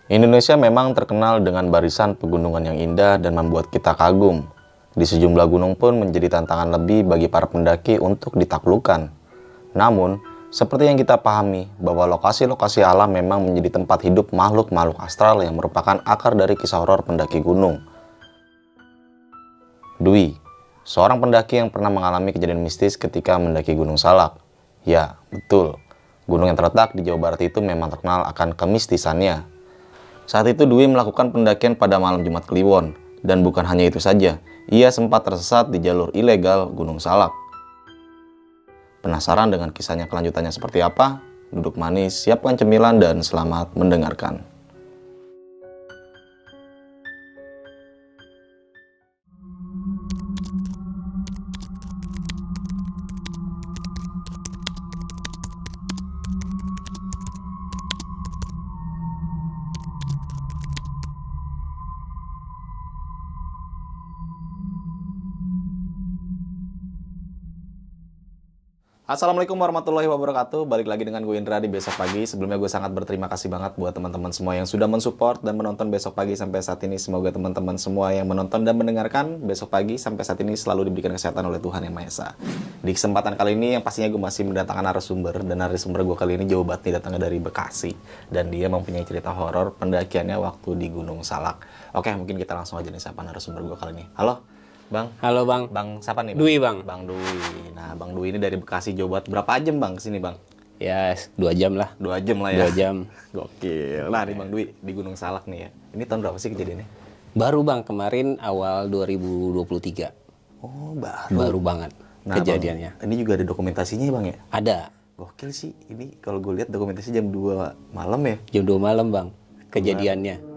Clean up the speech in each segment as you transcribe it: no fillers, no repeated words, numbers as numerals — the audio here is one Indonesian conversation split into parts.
Indonesia memang terkenal dengan barisan pegunungan yang indah dan membuat kita kagum. Di sejumlah gunung pun menjadi tantangan lebih bagi para pendaki untuk ditaklukkan. Namun, seperti yang kita pahami bahwa lokasi-lokasi alam memang menjadi tempat hidup makhluk-makhluk astral yang merupakan akar dari kisah horor pendaki gunung. Dwi, seorang pendaki yang pernah mengalami kejadian mistis ketika mendaki Gunung Salak. Ya, betul. Gunung yang terletak di Jawa Barat itu memang terkenal akan kemistisannya. Saat itu Dwi melakukan pendakian pada malam Jumat Kliwon. Dan bukan hanya itu saja, ia sempat tersesat di jalur ilegal Gunung Salak. Penasaran dengan kisahnya kelanjutannya seperti apa? Duduk manis, siapkan cemilan, dan selamat mendengarkan. Assalamualaikum warahmatullahi wabarakatuh. Balik lagi dengan gue Indra di Besok Pagi. Sebelumnya gue sangat berterima kasih banget buat teman-teman semua yang sudah mensupport dan menonton Besok Pagi sampai saat ini. Semoga teman-teman semua yang menonton dan mendengarkan Besok Pagi sampai saat ini selalu diberikan kesehatan oleh Tuhan Yang Maha Esa. Di kesempatan kali ini yang pastinya gue masih mendatangkan narasumber, dan narasumber gue kali ini jauh banget nih, datangnya dari Bekasi, dan dia mempunyai cerita horor pendakiannya waktu di Gunung Salak. Oke, mungkin kita langsung aja nih sapa narasumber gue kali ini. Halo Bang. Halo Bang. Bang siapa nih? Dwi Bang. Bang Dwi. Nah, Bang Dwi ini dari Bekasi, Jawa Barat. Berapa jam Bang kesini Bang? Ya 2 jam lah. 2 jam lah ya? 2 jam. Gokil. Nah, nih Bang Dwi di Gunung Salak nih ya. Ini tahun berapa sih kejadiannya? Baru Bang, kemarin awal 2023. Oh, baru. Baru banget Nah, kejadiannya. Bang, ini juga ada dokumentasinya Bang ya? Ada. Gokil sih. Ini kalau gue lihat dokumentasi jam 2 malam ya? Jam 2 malam Bang kejadiannya.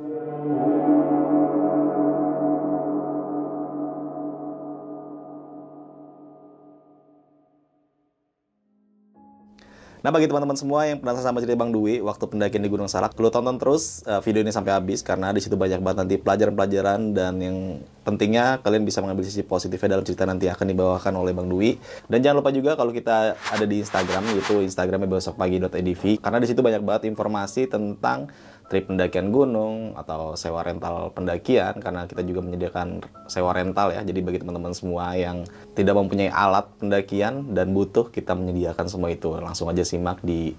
Nah, bagi teman-teman semua yang penasaran sama cerita Bang Dwi waktu pendakian di Gunung Salak, perlu tonton terus video ini sampai habis, karena di situ banyak banget nanti pelajaran-pelajaran, dan yang pentingnya kalian bisa mengambil sisi positifnya dalam cerita nanti akan dibawakan oleh Bang Dwi. Dan jangan lupa juga kalau kita ada di Instagram, yaitu Instagramnya besokpagi.edv, karena di situ banyak banget informasi tentang trip pendakian gunung atau sewa rental pendakian, karena kita juga menyediakan sewa rental ya. Jadi bagi teman-teman semua yang tidak mempunyai alat pendakian dan butuh, kita menyediakan semua itu. Langsung aja simak di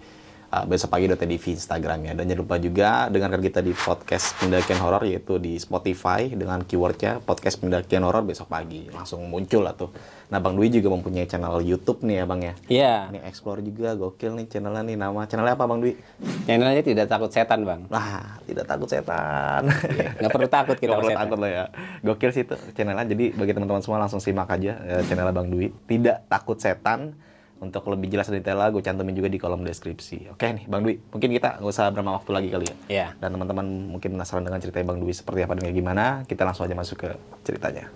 besokpagi.tv Instagramnya. Dan jangan lupa juga dengarkan kita di podcast pendakian horor, yaitu di Spotify dengan keywordnya podcast pendakian horor Besok Pagi. Langsung muncul lah tuh. Nah, Bang Dwi juga mempunyai channel YouTube nih ya Bang ya? Iya. Ini explore juga, gokil nih channelnya nih. Nama channelnya apa Bang Dwi? Channelnya Tidak Takut Setan Bang. Nah, tidak takut setan. Nggak perlu takut kita Nggak perlu setan. takut lah ya. Gokil sih itu channelnya. Jadi bagi teman-teman semua langsung simak aja channelnya Bang Dwi. Tidak Takut Setan. Untuk lebih jelas dan detail, gue cantumin juga di kolom deskripsi. Oke nih, Bang Dwi. Mungkin kita nggak usah berlama waktu lagi kali ya. Iya. Dan teman-teman mungkin penasaran dengan cerita Bang Dwi seperti apa dan kayak gimana. Kita langsung aja masuk ke ceritanya.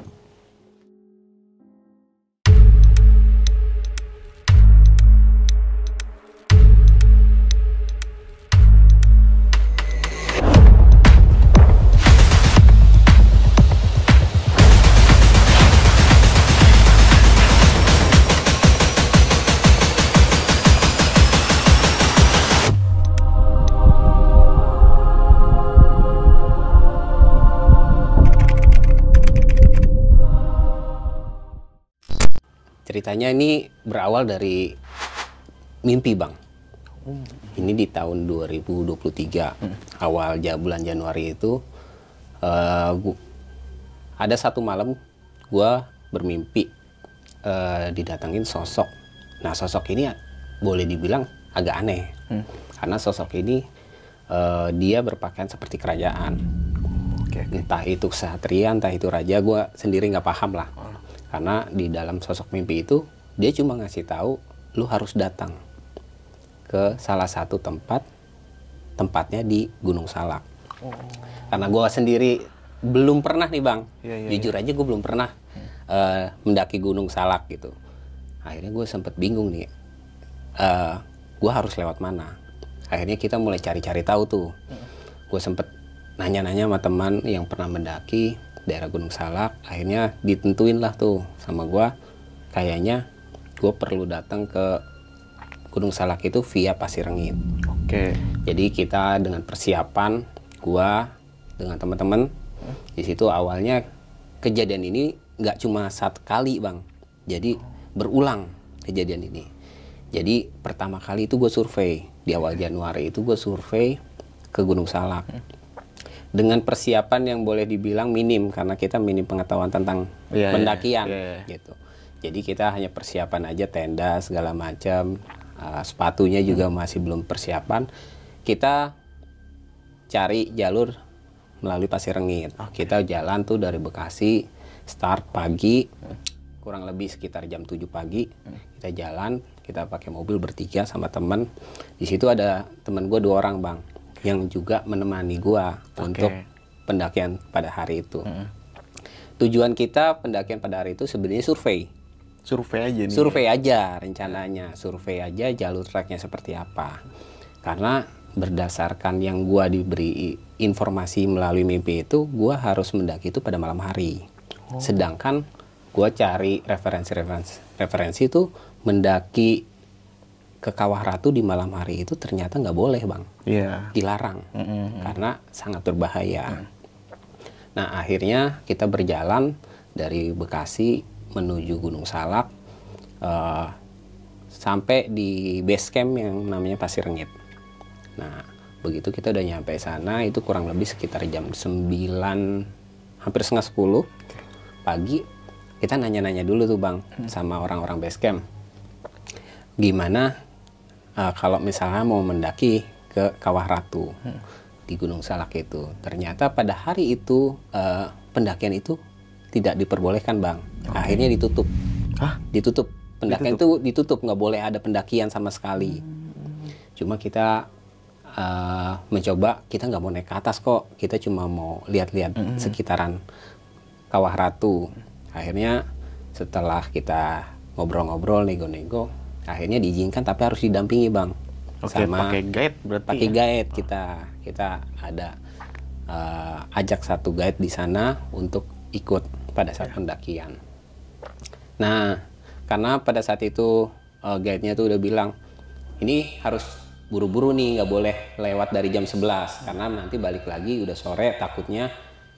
Ceritanya ini berawal dari mimpi Bang. Ini di tahun 2023. Awal bulan Januari itu ada satu malam gua bermimpi didatengin sosok. Nah, sosok ini boleh dibilang agak aneh. Karena sosok ini dia berpakaian seperti kerajaan. Entah itu ksatria, entah itu raja, gua sendiri nggak paham lah. Karena di dalam sosok mimpi itu dia cuma ngasih tahu lu harus datang ke salah satu tempatnya di Gunung Salak. Karena gue sendiri belum pernah nih Bang, jujur aja gue belum pernah mendaki Gunung Salak gitu. Akhirnya gue sempet bingung nih, gue harus lewat mana. Akhirnya kita mulai cari-cari tahu tuh. Gue sempet nanya-nanya sama teman yang pernah mendaki daerah Gunung Salak. Akhirnya ditentuin lah tuh sama gue, kayaknya gue perlu datang ke Gunung Salak itu via Pasir Rengit. Jadi kita dengan persiapan gua dengan teman-teman. Di situ awalnya kejadian ini nggak cuma satu kali bang, jadi berulang kejadian ini. Jadi pertama kali itu gue survei di awal Januari itu gue survei ke Gunung Salak dengan persiapan yang boleh dibilang minim karena kita minim pengetahuan tentang pendakian gitu. Jadi kita hanya persiapan aja tenda segala macam, sepatunya juga masih belum persiapan. Kita cari jalur melalui Pasir Rengit. Kita jalan tuh dari Bekasi, start pagi, kurang lebih sekitar jam 7 pagi. Kita jalan, kita pakai mobil bertiga sama teman. Di situ ada teman gue 2 orang bang, yang juga menemani gue untuk pendakian pada hari itu. Tujuan kita pendakian pada hari itu sebenarnya survei. Survei aja nih. Survei aja rencananya, survei aja jalur treknya seperti apa. Karena berdasarkan yang gua diberi informasi melalui mimpi itu, gua harus mendaki itu pada malam hari. Sedangkan gua cari referensi itu mendaki ke Kawah Ratu di malam hari itu ternyata nggak boleh bang, dilarang karena sangat berbahaya. Nah akhirnya kita berjalan dari Bekasi menuju Gunung Salak sampai di base camp yang namanya Pasir Rengit. Nah, begitu kita udah nyampe sana, itu kurang lebih sekitar jam 9, hampir setengah 10 pagi. Kita nanya-nanya dulu tuh bang, sama orang-orang base camp. Gimana kalau misalnya mau mendaki ke Kawah Ratu di Gunung Salak itu. Ternyata pada hari itu pendakian itu tidak diperbolehkan bang. Akhirnya ditutup. Ditutup. Pendakian itu ditutup, nggak boleh ada pendakian sama sekali. Cuma kita mencoba, kita nggak mau naik ke atas kok, kita cuma mau lihat-lihat sekitaran Kawah Ratu. Akhirnya setelah kita ngobrol-ngobrol, nego-nego, akhirnya diizinkan tapi harus didampingi bang. Sama pakai guide berarti. Pakai guide kita ada ajak satu guide di sana untuk ikut pada saat pendakian. Nah, karena pada saat itu guide-nya tuh udah bilang, ini harus buru-buru nih, nggak boleh lewat dari jam 11 karena nanti balik lagi udah sore, takutnya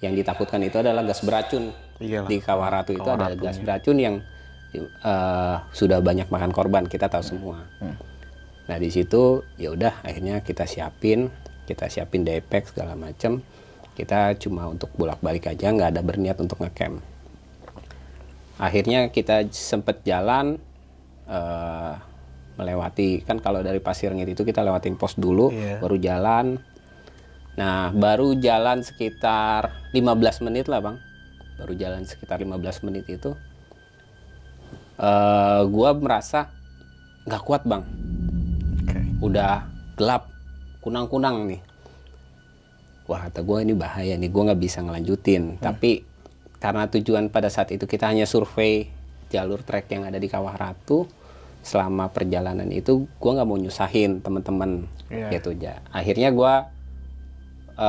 yang ditakutkan itu adalah gas beracun. Di Kawah Ratu itu ada gas beracun yang sudah banyak makan korban, kita tahu semua. Nah di situ ya udah akhirnya kita siapin daypack segala macam. Kita cuma untuk bolak-balik aja, nggak ada berniat untuk ngecamp. Akhirnya kita sempet jalan melewati, kan kalau dari Pasir Rengit itu kita lewatin pos dulu, baru jalan. Nah baru jalan sekitar 15 menit lah bang, baru jalan sekitar 15 menit itu gua merasa nggak kuat bang. Udah gelap, kunang-kunang nih. Wah kata gue ini bahaya nih, gue nggak bisa ngelanjutin. Tapi karena tujuan pada saat itu kita hanya survei jalur trek yang ada di Kawah Ratu, selama perjalanan itu gue nggak mau nyusahin teman-teman gitu aja. Akhirnya gue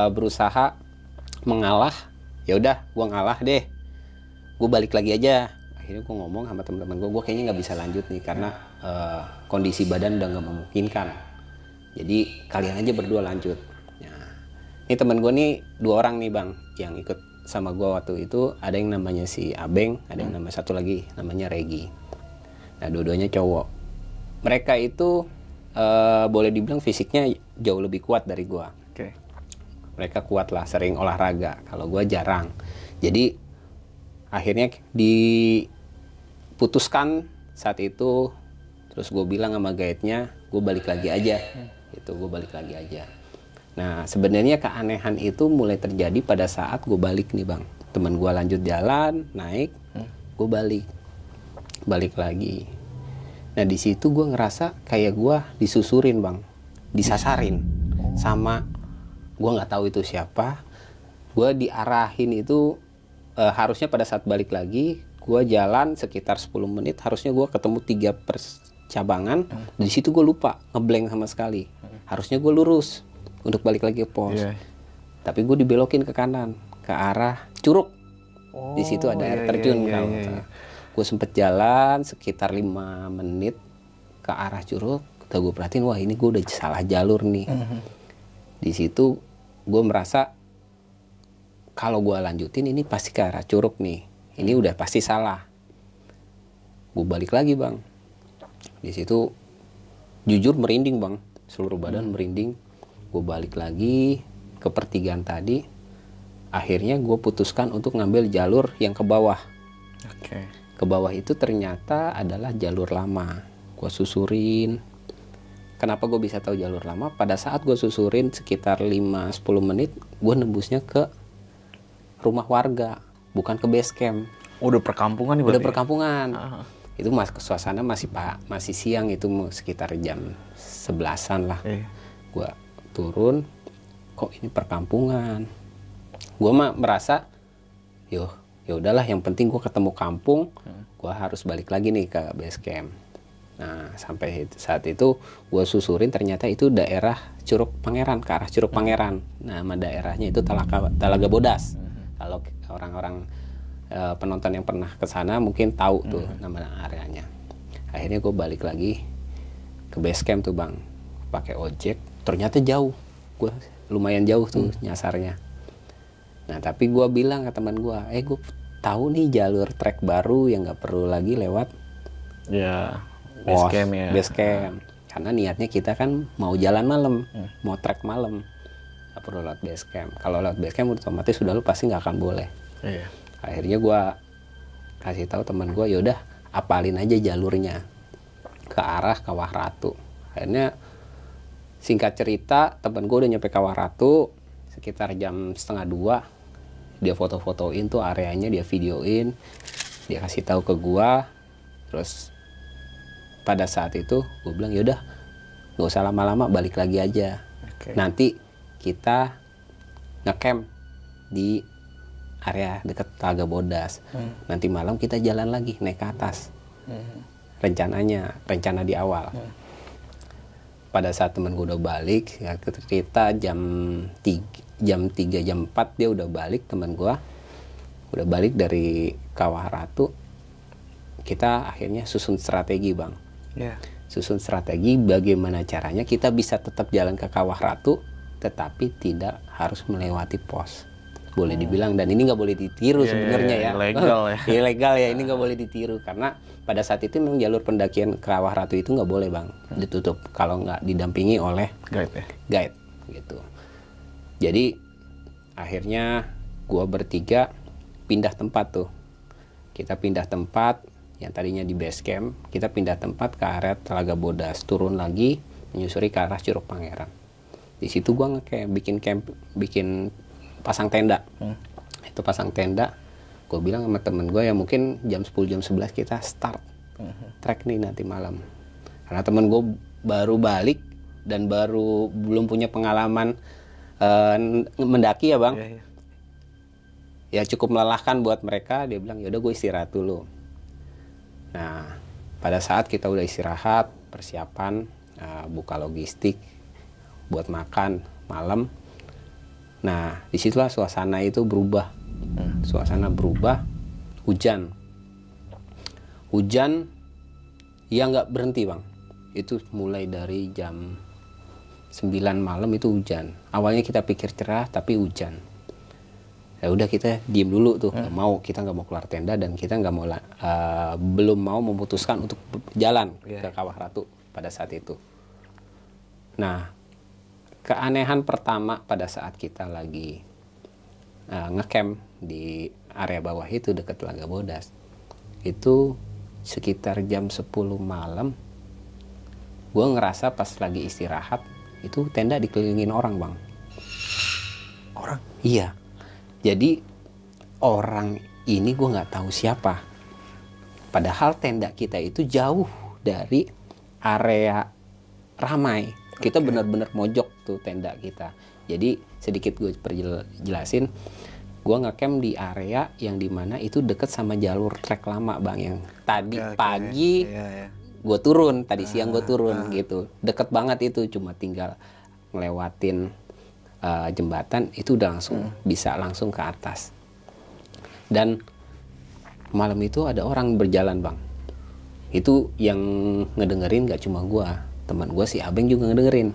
berusaha mengalah. Ya udah, gue ngalah deh. Gue balik lagi aja. Akhirnya gue ngomong sama teman-teman gue kayaknya nggak bisa lanjut nih karena kondisi badan udah nggak memungkinkan. Jadi kalian aja berdua lanjut. Nah, ini teman gue nih 2 orang nih bang yang ikut sama gue waktu itu. Ada yang namanya si Abeng, ada yang namanya satu lagi namanya Regi. Nah dua-duanya cowok. Mereka itu boleh dibilang fisiknya jauh lebih kuat dari gue. Mereka kuat lah, sering olahraga. Kalau gue jarang. Jadi akhirnya diputuskan saat itu. Terus gue bilang sama guide-nya, gue balik lagi aja. Gitu, gue balik lagi aja. Nah sebenarnya keanehan itu mulai terjadi pada saat gue balik nih bang. Temen gue lanjut jalan, naik, gue balik lagi. Nah di situ gue ngerasa kayak gue disusurin bang, disasarin sama gue nggak tahu itu siapa. Gue diarahin itu harusnya pada saat balik lagi gue jalan sekitar 10 menit, harusnya gue ketemu 3 percabangan. Di situ gue lupa, ngeblank sama sekali. Harusnya gue lurus untuk balik lagi ke pos, tapi gue dibelokin ke kanan ke arah curug. Di situ ada air terjun. Gue sempet jalan sekitar 5 menit ke arah curug. Udah gue perhatiin, wah ini gue udah salah jalur nih. Di situ gue merasa kalau gue lanjutin ini pasti ke arah Curug nih. Ini udah pasti salah. Gue balik lagi bang. Di situ jujur merinding bang, seluruh badan merinding. Gue balik lagi ke pertigaan tadi. Akhirnya gue putuskan untuk ngambil jalur yang ke bawah. Oke. Ke bawah itu ternyata adalah jalur lama. Gue susurin. Kenapa gue bisa tahu jalur lama? Pada saat gue susurin sekitar 5-10 menit, gue nembusnya ke rumah warga, bukan ke base camp. Udah perkampungan nih Udah berarti? perkampungan. Itu suasana masih siang, itu sekitar jam 11-an lah. Gue turun, kok ini perkampungan. Gue mah merasa, ya udahlah, yang penting gue ketemu kampung, gue harus balik lagi nih ke base camp. Nah, sampai saat itu gue susurin, ternyata itu daerah Curug Pangeran, ke arah Curug Pangeran. Nama daerahnya itu Talaga Bodas. Kalau orang-orang penonton yang pernah ke sana mungkin tahu tuh nama areanya. Akhirnya gue balik lagi ke base camp tuh bang, pakai ojek. Ternyata jauh, gue lumayan jauh tuh nyasarnya. Nah, tapi gue bilang ke teman gue, gue tahu nih jalur trek baru yang nggak perlu lagi lewat base camp ya. Base camp. Karena niatnya kita kan mau jalan malam, mau trek malam, nggak perlu lewat base camp. Kalau lewat base camp otomatis sudah lu pasti nggak akan boleh. Akhirnya gue kasih tahu teman gue, yaudah apalin aja jalurnya ke arah Kawah Ratu. Akhirnya singkat cerita, teman gue udah nyampe Kawah Ratu sekitar jam 1:30. Dia foto-fotoin tuh areanya, dia videoin, dia kasih tahu ke gue. Terus pada saat itu gue bilang, yaudah nggak usah lama-lama, balik lagi aja. Nanti kita ngecamp di area dekat Talaga Bodas. Nanti malam kita jalan lagi naik ke atas. Rencana di awal. Pada saat temen gue udah balik, ya kita jam 3, jam 4 dia udah balik, temen gue udah balik dari Kawah Ratu. Kita akhirnya susun strategi bang. Susun strategi bagaimana caranya kita bisa tetap jalan ke Kawah Ratu, tetapi tidak harus melewati pos. Boleh dibilang, dan ini nggak boleh ditiru sebenarnya ya. Ilegal ya. Ilegal ya, ini nggak boleh ditiru karena pada saat itu memang jalur pendakian Kawah Ratu itu nggak boleh bang, ditutup kalau nggak didampingi oleh guide gitu. Jadi akhirnya gua bertiga pindah tempat tuh. Kita pindah tempat, yang tadinya di base camp, kita pindah tempat ke area Talaga Bodas, turun lagi menyusuri ke arah Curug Pangeran. Di situ gua bikin pasang tenda. Itu pasang tenda. Gue bilang sama temen gue, ya mungkin jam 10 jam 11 kita start trek nih nanti malam. Karena temen gue baru balik dan belum punya pengalaman mendaki ya bang. Ya cukup melelahkan buat mereka. Dia bilang, yaudah gue istirahat dulu. Nah, pada saat kita udah istirahat, persiapan, buka logistik buat makan malam. Nah, disitulah suasana itu berubah. Suasana berubah, hujan yang nggak berhenti bang. Itu mulai dari jam 9 malam itu hujan. Awalnya kita pikir cerah, tapi hujan. Ya udah kita diem dulu tuh, kita nggak mau keluar tenda, dan kita nggak mau belum mau memutuskan untuk jalan ke Kawah Ratu pada saat itu. Nah, keanehan pertama pada saat kita lagi ngecamp di area bawah itu dekat Talaga Bodas, itu sekitar jam 10 malam, gue ngerasa pas lagi istirahat itu tenda dikelilingin orang bang. Orang? Iya. Jadi orang ini gue nggak tahu siapa. Padahal tenda kita itu jauh dari area ramai. Kita benar-benar mojok tuh tenda kita. Jadi sedikit gue jelasin, gue ngecamp di area yang dimana itu deket sama jalur trek lama bang, yang tadi pagi gue turun, tadi siang gue turun gitu. Deket banget itu, cuma tinggal ngelewatin jembatan itu udah langsung bisa langsung ke atas. Dan malam itu ada orang berjalan bang. Itu yang ngedengerin gak cuma gue, teman gue si Abeng juga ngedengerin.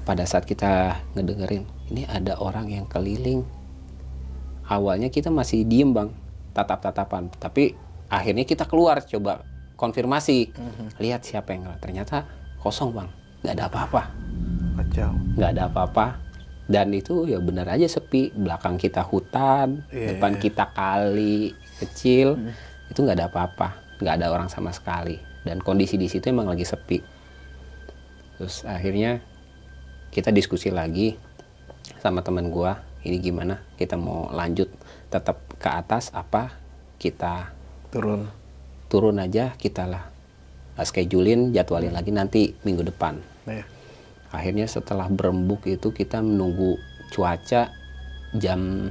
pada saat kita ngedengerin ini ada orang yang keliling, awalnya kita masih diem bang, tatap-tatapan, tapi akhirnya kita keluar coba konfirmasi, lihat siapa yang lewat. Ternyata kosong bang, nggak ada apa-apa, nggak ada apa-apa. Dan itu ya benar aja sepi. Belakang kita hutan, depan kita kali kecil, itu nggak ada apa-apa, nggak ada orang sama sekali. Dan kondisi di situ emang lagi sepi. Terus akhirnya kita diskusi lagi sama teman gua, ini gimana? Kita mau lanjut tetap ke atas apa kita turun aja, kita lah schedulein, jadwalin lagi nanti minggu depan. Akhirnya setelah berembuk itu kita menunggu cuaca jam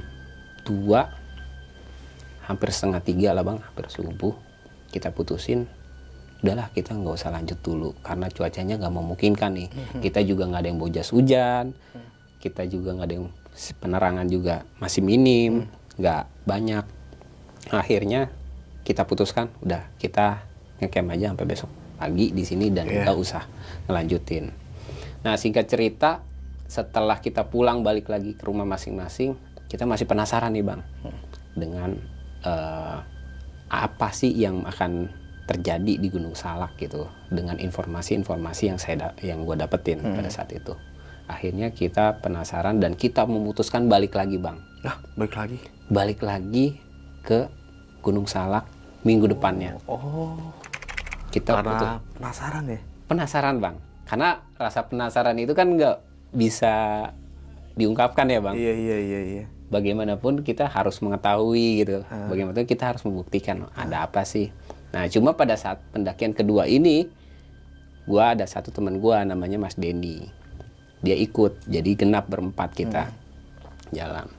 2, hampir setengah 3 lah bang, hampir subuh. Kita putusin, udahlah kita nggak usah lanjut dulu karena cuacanya nggak memungkinkan nih. Kita juga nggak ada yang bawa jas hujan, kita juga nggak ada yang penerangan juga masih minim, nggak banyak. Akhirnya kita putuskan, udah kita ngecamp aja sampai besok pagi di sini dan nggak usah ngelanjutin. Nah singkat cerita, setelah kita pulang balik lagi ke rumah masing-masing, kita masih penasaran nih bang dengan apa sih yang akan terjadi di Gunung Salak gitu, dengan informasi-informasi yang gue dapetin pada saat itu. Akhirnya kita penasaran dan kita memutuskan balik lagi bang. Balik lagi ke Gunung Salak minggu depannya. Kita penasaran ya? Penasaran bang, karena rasa penasaran itu kan nggak bisa diungkapkan ya bang. Iya. Bagaimanapun kita harus mengetahui gitu. Bagaimanapun kita harus membuktikan ada apa sih. Nah cuma pada saat pendakian kedua ini, gua ada satu teman gua namanya Mas Denny. Dia ikut, jadi genap berempat kita jalan.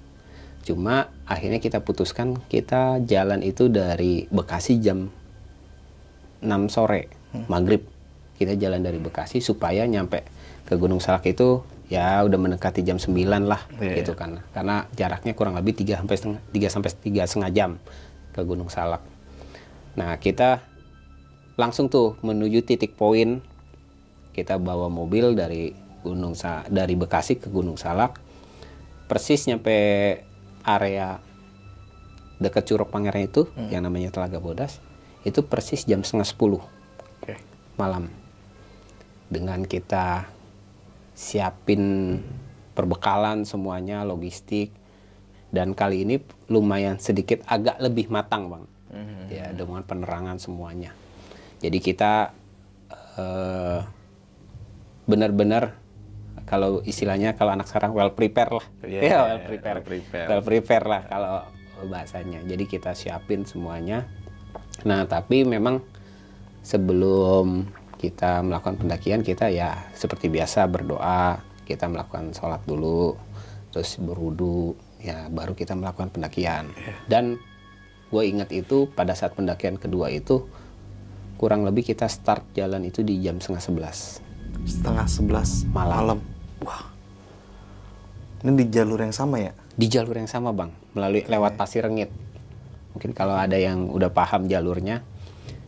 Cuma akhirnya kita putuskan kita jalan itu dari Bekasi jam 6 sore, maghrib. Kita jalan dari Bekasi supaya nyampe ke Gunung Salak itu ya udah mendekati jam 9 lah gitu kan. Karena jaraknya kurang lebih 3 sampai 3,5 jam ke Gunung Salak. Nah, kita langsung tuh menuju titik poin. Kita bawa mobil dari Bekasi ke Gunung Salak. Persis nyampe area dekat Curug Pangeran itu yang namanya Telaga Bodas. Itu persis jam 9:30 malam. Dengan kita siapin perbekalan semuanya, logistik, dan kali ini lumayan sedikit agak lebih matang bang, ya dengan penerangan semuanya. Jadi kita benar-benar kalau istilahnya kalau anak sekarang well prepare lah, well prepare lah kalau bahasanya. Jadi kita siapin semuanya. Nah tapi memang sebelum kita melakukan pendakian, kita ya seperti biasa berdoa, kita melakukan sholat dulu, terus berwudu, ya baru kita melakukan pendakian. Dan gue ingat itu pada saat pendakian kedua itu kurang lebih kita start jalan itu di jam 10:30. 10:30 malam. Wah, ini di jalur yang sama ya? Di jalur yang sama bang, lewat Pasir Rengit. Mungkin kalau ada yang udah paham jalurnya.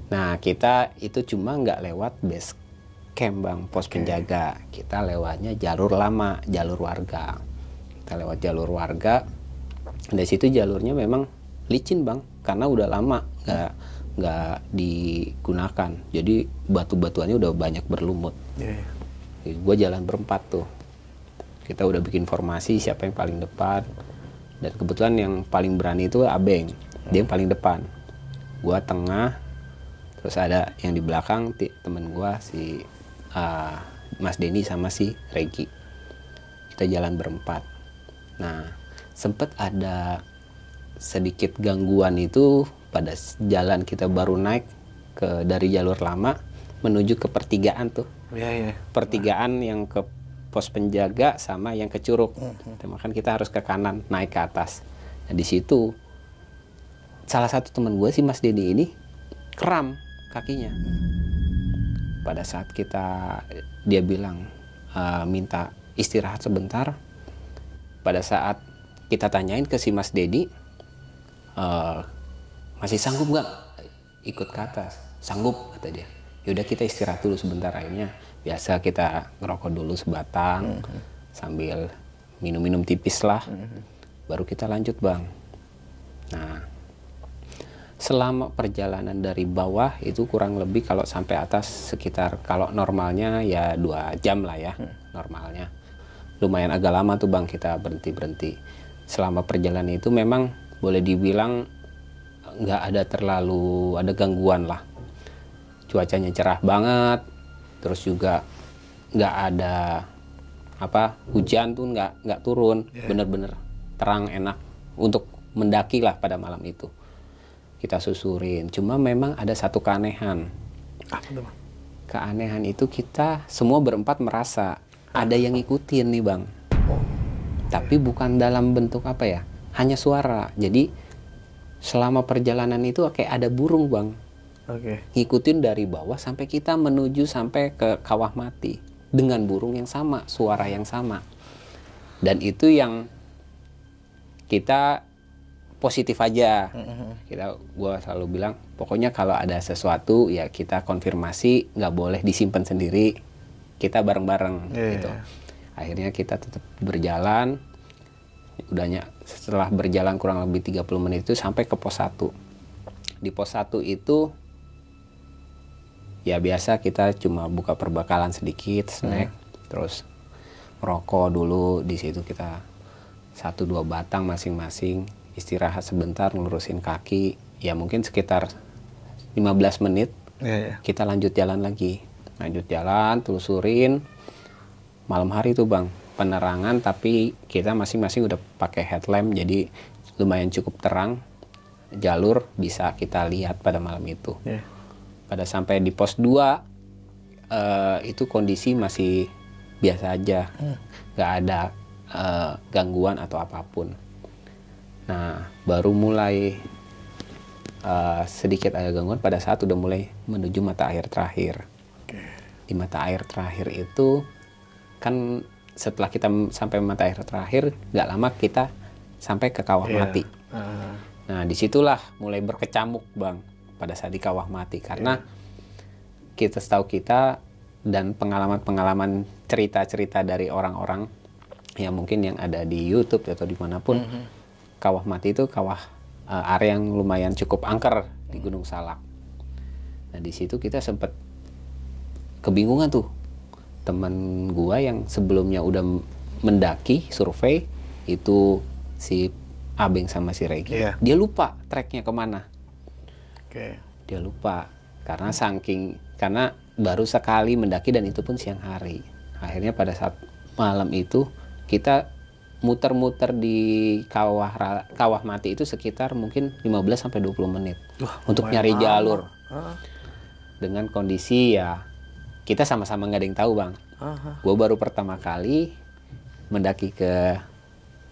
Nah kita itu cuma nggak lewat base camp bang, pos penjaga. Kita lewatnya jalur lama, jalur warga. Kita lewat jalur warga. Dari situ jalurnya memang licin bang, karena udah lama nggak digunakan. Jadi batu-batuannya udah banyak berlumut. Gue jalan berempat tuh. Kita udah bikin formasi siapa yang paling depan. Dan kebetulan yang paling berani itu Abeng. Dia yang paling depan. Gue tengah. Terus ada yang di belakang temen gue si Mas Denny sama si Regi. Kita jalan berempat. Nah sempet ada sedikit gangguan itu pada jalan kita baru naik dari jalur lama menuju ke pertigaan tuh. Pertigaan yang ke pos penjaga sama yang ke Curug. Makanya kita harus ke kanan naik ke atas. Nah di situ salah satu teman gue si Mas Denny ini kram kakinya. Pada saat dia bilang minta istirahat sebentar. Pada saat kita tanyain ke si Mas Denny, masih sanggup nggak ikut ke atas? Sanggup kata dia. Yaudah kita istirahat dulu sebentar. Akhirnya biasa kita ngerokok dulu sebatang sambil minum-minum tipis lah. Baru kita lanjut Bang. Nah, selama perjalanan dari bawah itu kurang lebih kalau sampai atas sekitar, kalau normalnya ya 2 jam lah ya normalnya. Lumayan agak lama tuh Bang kita berhenti-berhenti. Selama perjalanan itu memang boleh dibilang nggak ada gangguan lah. Cuacanya cerah banget, terus juga nggak ada hujan tuh nggak turun, bener-bener terang enak untuk mendaki lah pada malam itu. Kita susurin, cuma memang ada satu keanehan. Apa tuh Bang? Keanehan itu kita semua berempat merasa ada yang ngikutin nih Bang. Tapi bukan dalam bentuk hanya suara. Jadi selama perjalanan itu kayak ada burung Bang. Ngikutin dari bawah sampai kita menuju sampai ke Kawah Mati dengan burung yang sama, suara yang sama. Dan itu yang kita positif aja. Gua selalu bilang, pokoknya kalau ada sesuatu ya kita konfirmasi, nggak boleh disimpan sendiri. Kita bareng-bareng gitu. Akhirnya kita tetap berjalan. Setelah berjalan kurang lebih 30 menit itu sampai ke pos 1. Di pos 1 itu ya biasa kita cuma buka perbekalan sedikit, snack, terus merokok dulu. Di situ kita 1-2 batang masing-masing, istirahat sebentar, ngelurusin kaki, ya mungkin sekitar 15 menit. Kita lanjut jalan lagi, telusurin. Malam hari tuh Bang, penerangan, tapi kita masing-masing udah pakai headlamp, jadi lumayan cukup terang. Jalur bisa kita lihat pada malam itu. Pada sampai di pos 2 itu kondisi masih biasa aja, nggak ada gangguan atau apapun. Nah, baru mulai sedikit ada gangguan pada saat udah mulai menuju mata air terakhir. Di mata air terakhir itu kan setelah kita sampai mata air terakhir, nggak lama kita sampai ke Kawah Mati. Nah, disitulah mulai berkecamuk Bang pada saat di Kawah Mati, karena kita dan pengalaman-pengalaman cerita-cerita dari orang-orang yang mungkin yang ada di YouTube atau dimanapun, Kawah Mati itu area yang lumayan cukup angker di Gunung Salak. Nah, di situ kita sempat kebingungan tuh. Teman gua yang sebelumnya udah mendaki survei itu, si Abeng sama si Regi, dia lupa treknya kemana. Dia lupa karena baru sekali mendaki dan itu pun siang hari. Akhirnya pada saat malam itu kita muter-muter di Kawah Mati itu sekitar mungkin 15-20 menit untuk nyari jalur. Dengan kondisi ya kita sama-sama nggak ada yang tahu Bang. Gue baru pertama kali mendaki ke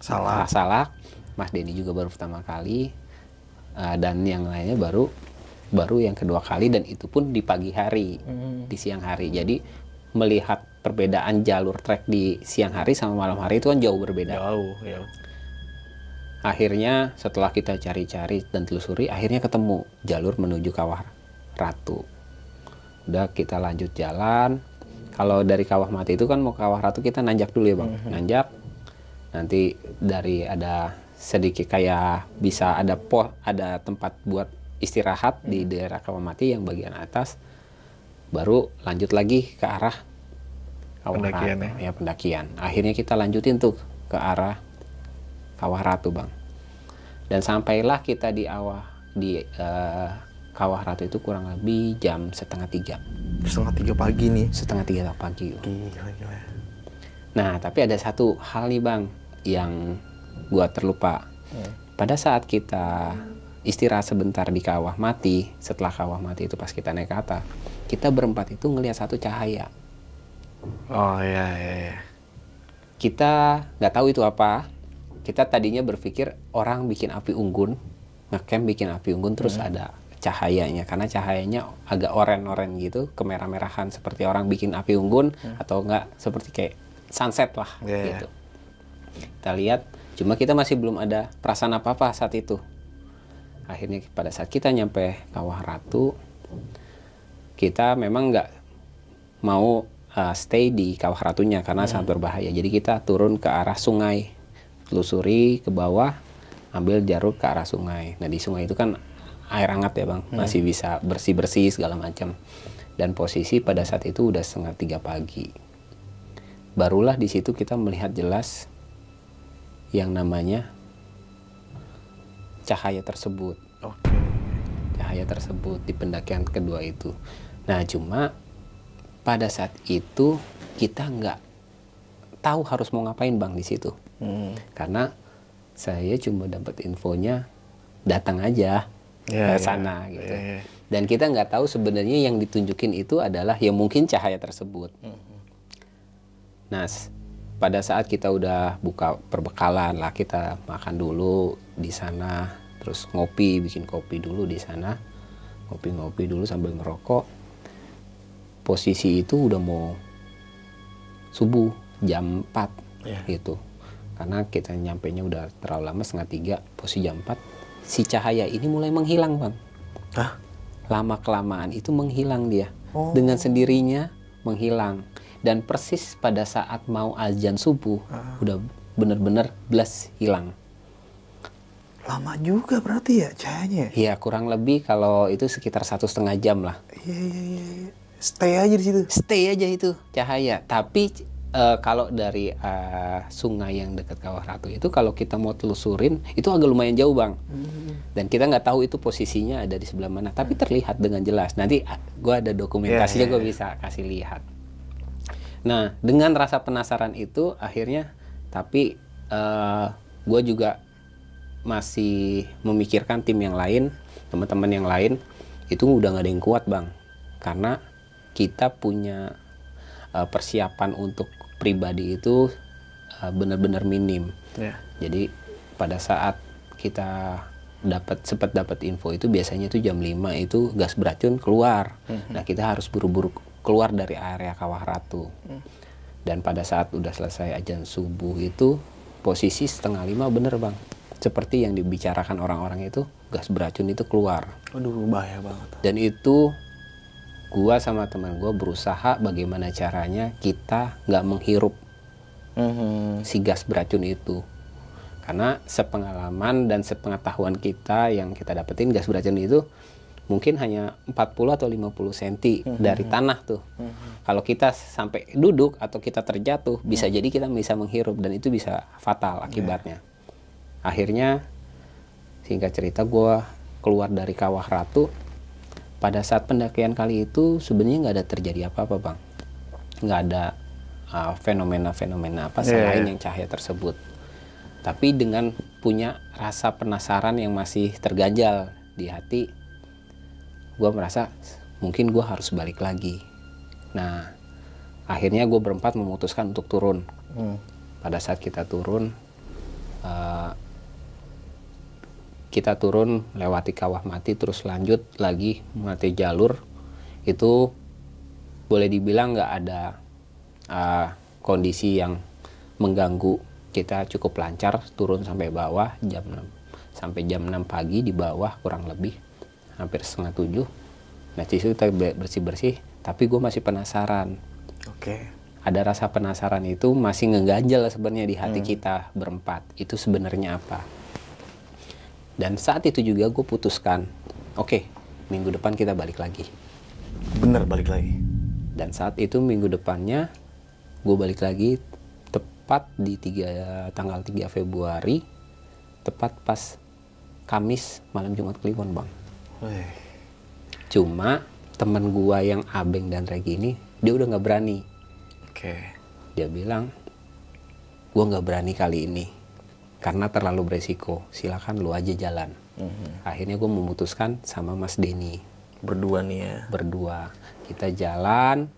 Salak. Mas Denny juga baru pertama kali, dan yang lainnya baru yang kedua kali, dan itu pun di pagi hari, di siang hari. Jadi melihat perbedaan jalur trek di siang hari sama malam hari itu kan jauh berbeda. Akhirnya setelah kita cari-cari dan telusuri, akhirnya ketemu jalur menuju Kawah Ratu. Udah kita lanjut jalan. Kalau dari Kawah Mati itu kan mau Kawah Ratu kita nanjak dulu ya Bang. Nanjak. Nanti dari ada sedikit kayak bisa ada tempat buat istirahat di daerah Kawah Mati yang bagian atas. Baru lanjut lagi ke arah Kawah Ratu. Ya, pendakian. Akhirnya kita lanjutin tuh ke arah Kawah Ratu Bang. Dan sampailah kita di Kawah Ratu itu kurang lebih jam 2:30. 2:30 pagi nih. 2:30 pagi. Gila. Nah, tapi ada satu hal nih Bang yang gua terlupa. Pada saat kita istirahat sebentar di Kawah Mati, setelah Kawah Mati itu pas kita naik ke atas, kita berempat itu ngelihat satu cahaya. Kita nggak tahu itu apa. Kita tadinya berpikir orang bikin api unggun, ngecamp bikin api unggun, terus ada cahayanya, karena cahayanya agak oren-oren gitu, kemerah-merahan seperti orang bikin api unggun, atau enggak seperti kayak sunset lah gitu. Kita lihat, cuma kita masih belum ada perasaan apa-apa saat itu. Akhirnya pada saat kita nyampe Kawah Ratu, kita memang nggak mau stay di Kawah Ratunya karena sangat berbahaya. Jadi kita turun ke arah sungai, telusuri ke bawah, ambil jalur ke arah sungai. Nah di sungai itu kan air hangat ya bang, masih bisa bersih-bersih segala macam. Dan posisi pada saat itu udah 2:30 pagi. Barulah di situ kita melihat jelas yang namanya cahaya tersebut. Cahaya tersebut di pendakian kedua itu. Nah cuma pada saat itu kita nggak tahu harus mau ngapain bang di situ, karena saya cuma dapat infonya datang aja ke sana gitu. Dan kita nggak tahu sebenarnya yang ditunjukin itu adalah yang mungkin cahaya tersebut. Nah pada saat kita udah buka perbekalan lah, kita makan dulu di sana, terus ngopi, bikin kopi dulu di sana, ngopi-ngopi dulu sambil ngerokok. Posisi itu udah mau subuh jam 4 gitu, karena kita nyampainya udah terlalu lama 2:30, posisi jam 4 si cahaya ini mulai menghilang bang. Lama kelamaan itu menghilang dia, dengan sendirinya menghilang. Dan persis pada saat mau azan subuh udah bener-bener blas hilang. Lama juga berarti ya cahayanya? Iya kurang lebih kalau itu sekitar 1,5 jam lah. Iya. Stay aja di situ. Stay aja itu cahaya. Tapi kalau dari sungai yang dekat Kawah Ratu itu, kalau kita mau telusurin itu agak lumayan jauh bang. Dan kita nggak tahu itu posisinya ada di sebelah mana. Tapi terlihat dengan jelas. Nanti gue ada dokumentasinya, gue bisa kasih lihat. Nah dengan rasa penasaran itu akhirnya, tapi gue juga masih memikirkan tim yang lain, teman-teman yang lain itu udah nggak ada yang kuat bang, karena kita punya persiapan untuk pribadi itu benar-benar minim. Jadi pada saat kita sempat dapat info itu biasanya itu jam 5 itu gas beracun keluar. Nah kita harus buru-buru keluar dari area Kawah Ratu. Dan pada saat udah selesai azan subuh itu posisi 4:30 bener bang, seperti yang dibicarakan orang-orang itu, gas beracun itu keluar. Aduh bahaya banget. Dan itu gua sama teman gua berusaha bagaimana caranya kita nggak menghirup si gas beracun itu, karena sepengalaman dan sepengetahuan kita yang kita dapetin, gas beracun itu mungkin hanya 40 atau 50 cm dari tanah tuh. Kalau kita sampai duduk atau kita terjatuh, bisa jadi kita bisa menghirup dan itu bisa fatal akibatnya. Akhirnya singkat cerita gue keluar dari Kawah Ratu. Pada saat pendakian kali itu sebenarnya nggak ada terjadi apa-apa bang, nggak ada fenomena-fenomena apa selain yang cahaya tersebut. Tapi dengan punya rasa penasaran yang masih terganjal di hati, gue merasa mungkin gue harus balik lagi. Nah akhirnya gue berempat memutuskan untuk turun. Pada saat kita turun, kita turun lewati Kawah Mati, terus lanjut lagi mati jalur. Itu boleh dibilang nggak ada kondisi yang mengganggu. Kita cukup lancar turun sampai bawah sampai jam 6 pagi di bawah, kurang lebih hampir 6:30. Nah di situ kita bersih-bersih, tapi gue masih penasaran. Ada rasa penasaran itu masih ngeganjal sebenarnya di hati kita berempat. Itu sebenarnya apa? Dan saat itu juga gue putuskan, oke, minggu depan kita balik lagi. Bener balik lagi. Dan saat itu minggu depannya gue balik lagi, tepat di tanggal 3 Februari, tepat pas Kamis malam Jumat Kliwon bang. Cuma teman gue yang Abeng dan Regi ini, dia udah nggak berani. Dia bilang, gue nggak berani kali ini karena terlalu beresiko, silakan lu aja jalan. Akhirnya gue memutuskan sama Mas Denny, berdua nih ya. Berdua kita jalan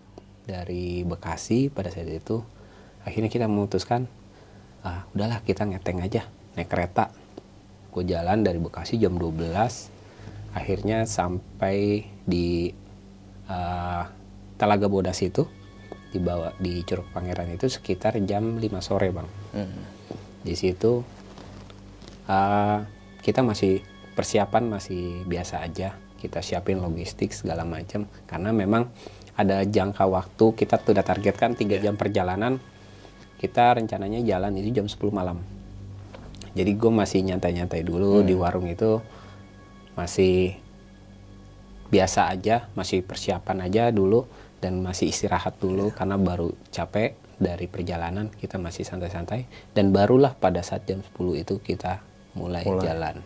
dari Bekasi pada saat itu. Akhirnya kita memutuskan, udahlah kita ngeteng aja, naik kereta. Gue jalan dari Bekasi jam 12, akhirnya sampai di Talaga Bodas itu, di Curug Pangeran itu sekitar jam 5 sore bang. Di situ kita masih persiapan masih biasa aja, kita siapin logistik segala macam, karena memang ada jangka waktu, kita sudah targetkan 3 jam perjalanan, kita rencananya jalan itu jam 10 malam. Jadi gue masih nyantai-nyantai dulu di warung itu, masih biasa aja, masih persiapan aja dulu, dan masih istirahat dulu karena baru capek dari perjalanan, kita masih santai-santai, dan barulah pada saat jam 10 itu kita mulai jalan.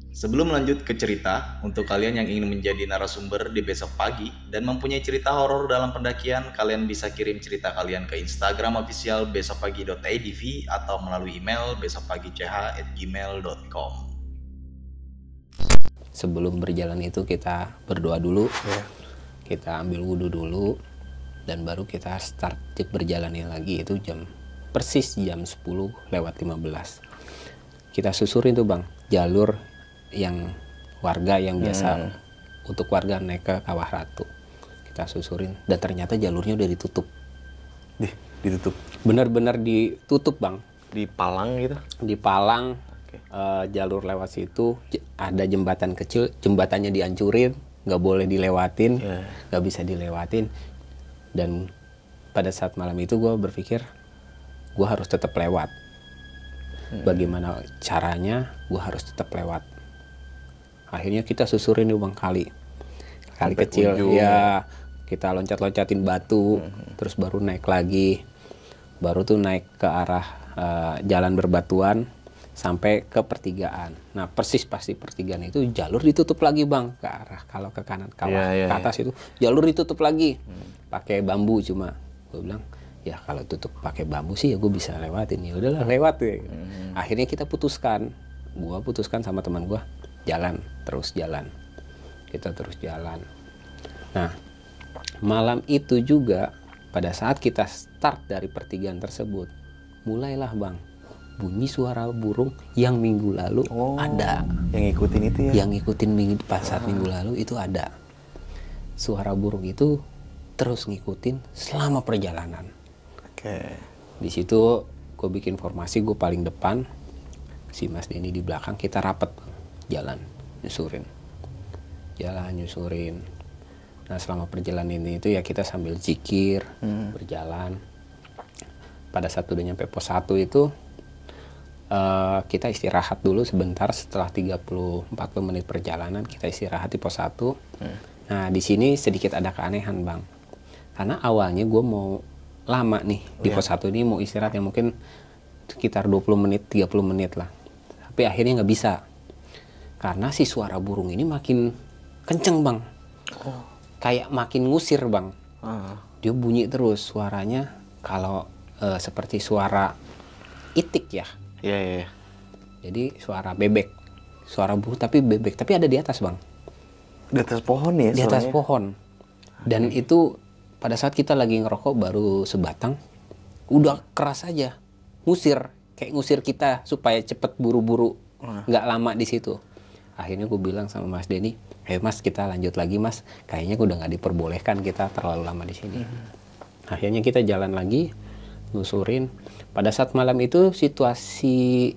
Sebelum lanjut ke cerita, untuk kalian yang ingin menjadi narasumber di besok pagi dan mempunyai cerita horor dalam pendakian, kalian bisa kirim cerita kalian ke Instagram official besokpagi.idv atau melalui email besokpagi.ch@gmail.com. Sebelum berjalan itu kita berdoa dulu, kita ambil wudhu dulu, dan baru kita start berjalannya lagi itu persis jam 10:15. Kita susurin tuh Bang, jalur yang warga yang biasa untuk warga naik ke Kawah Ratu. Kita susurin dan ternyata jalurnya udah ditutup. Ditutup? Benar-benar ditutup Bang. Di Palang gitu? Di Palang, jalur lewat situ, ada jembatan kecil, jembatannya dihancurin, nggak boleh dilewatin, nggak bisa dilewatin. Dan pada saat malam itu gue berpikir, gue harus tetap lewat. Bagaimana caranya, gue harus tetap lewat. Akhirnya kita susurin nih Bang kali sampai kecil ujung. Ya, kita loncat-loncatin batu, terus baru naik lagi, baru tuh naik ke arah jalan berbatuan sampai ke pertigaan. Nah persis pasti pertigaan itu jalur ditutup lagi Bang ke arah, kalau ke kanan ke atas itu jalur ditutup lagi pakai bambu. Cuma gue bilang ya kalau tutup pakai bambu sih ya gue bisa lewatin, ya udahlah lewat ya. Akhirnya kita putuskan, gue putuskan sama teman gue, kita terus jalan. Nah malam itu juga pada saat kita start dari pertigaan tersebut, mulailah Bang bunyi suara burung yang minggu lalu ada. Yang ngikutin itu ya? Yang ngikutin pas saat minggu lalu itu ada. Suara burung itu terus ngikutin selama perjalanan. Di situ gue bikin formasi, gue paling depan, si Mas Denny di belakang, kita rapet jalan nyusurin. Nah selama perjalanan itu ya kita sambil zikir, berjalan. Pada saat udah nyampe pos 1 itu kita istirahat dulu sebentar. Setelah 30-40 menit perjalanan kita istirahat di pos 1. Nah di sini sedikit ada keanehan Bang, karena awalnya gue mau lama nih di pos 1 ini, mau istirahat yang mungkin sekitar 20 menit 30 menit lah, tapi akhirnya nggak bisa karena si suara burung ini makin kenceng Bang. Kayak makin ngusir Bang. Dia bunyi terus suaranya, kalau seperti suara itik ya. Jadi suara bebek, suara burung tapi bebek, tapi ada di atas Bang. Di atas pohon ya? Di atas pohon. Dan itu pada saat kita lagi ngerokok baru sebatang, udah keras aja, ngusir, kayak ngusir kita supaya cepet buru-buru, nggak lama di situ. Akhirnya gue bilang sama Mas Denny, Mas kita lanjut lagi Mas, kayaknya udah nggak diperbolehkan kita terlalu lama di sini. Akhirnya kita jalan lagi, nusurin. Pada saat malam itu situasi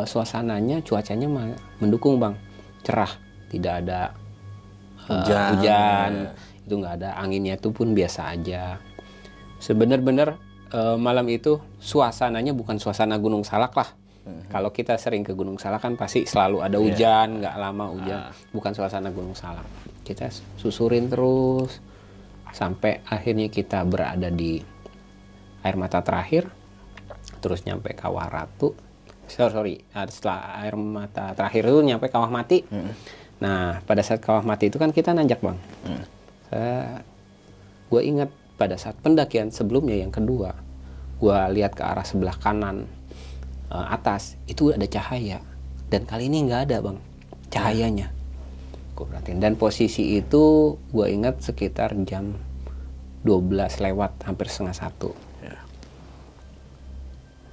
suasananya, cuacanya mendukung Bang, cerah, tidak ada hujan. Itu nggak ada, anginnya itu pun biasa aja. Sebenar-benar malam itu suasananya bukan suasana Gunung Salak lah. Kalau kita sering ke Gunung Salak kan pasti selalu ada hujan, nggak lama hujan. Bukan suasana Gunung Salak. Kita susurin terus sampai akhirnya kita berada di air mata terakhir, terus nyampe Kawah Ratu. Setelah air mata terakhir itu nyampe Kawah Mati. Nah pada saat Kawah Mati itu kan kita nanjak Bang. Gue ingat pada saat pendakian sebelumnya yang kedua, gue lihat ke arah sebelah kanan atas itu ada cahaya, dan kali ini nggak ada Bang cahayanya. Gue perhatiin, dan posisi itu gue ingat sekitar jam 12 lewat, hampir setengah 1.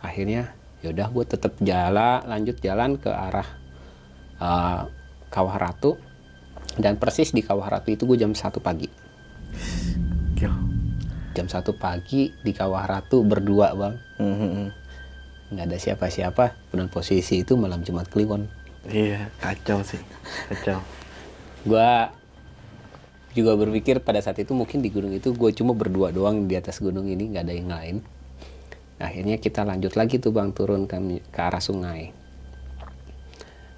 Akhirnya yaudah gue tetap lanjut jalan ke arah Kawah Ratu. Dan persis di Kawah Ratu itu gue jam 1 pagi. Jam 1 pagi di Kawah Ratu berdua Bang. Nggak ada siapa-siapa. Dan posisi itu malam Jumat Kliwon. Iya, kacau sih. Kacau. gue juga berpikir pada saat itu mungkin di gunung itu gue cuma berdua doang di atas gunung ini, nggak ada yang lain. Akhirnya kita lanjut lagi tuh bang, turun ke arah sungai.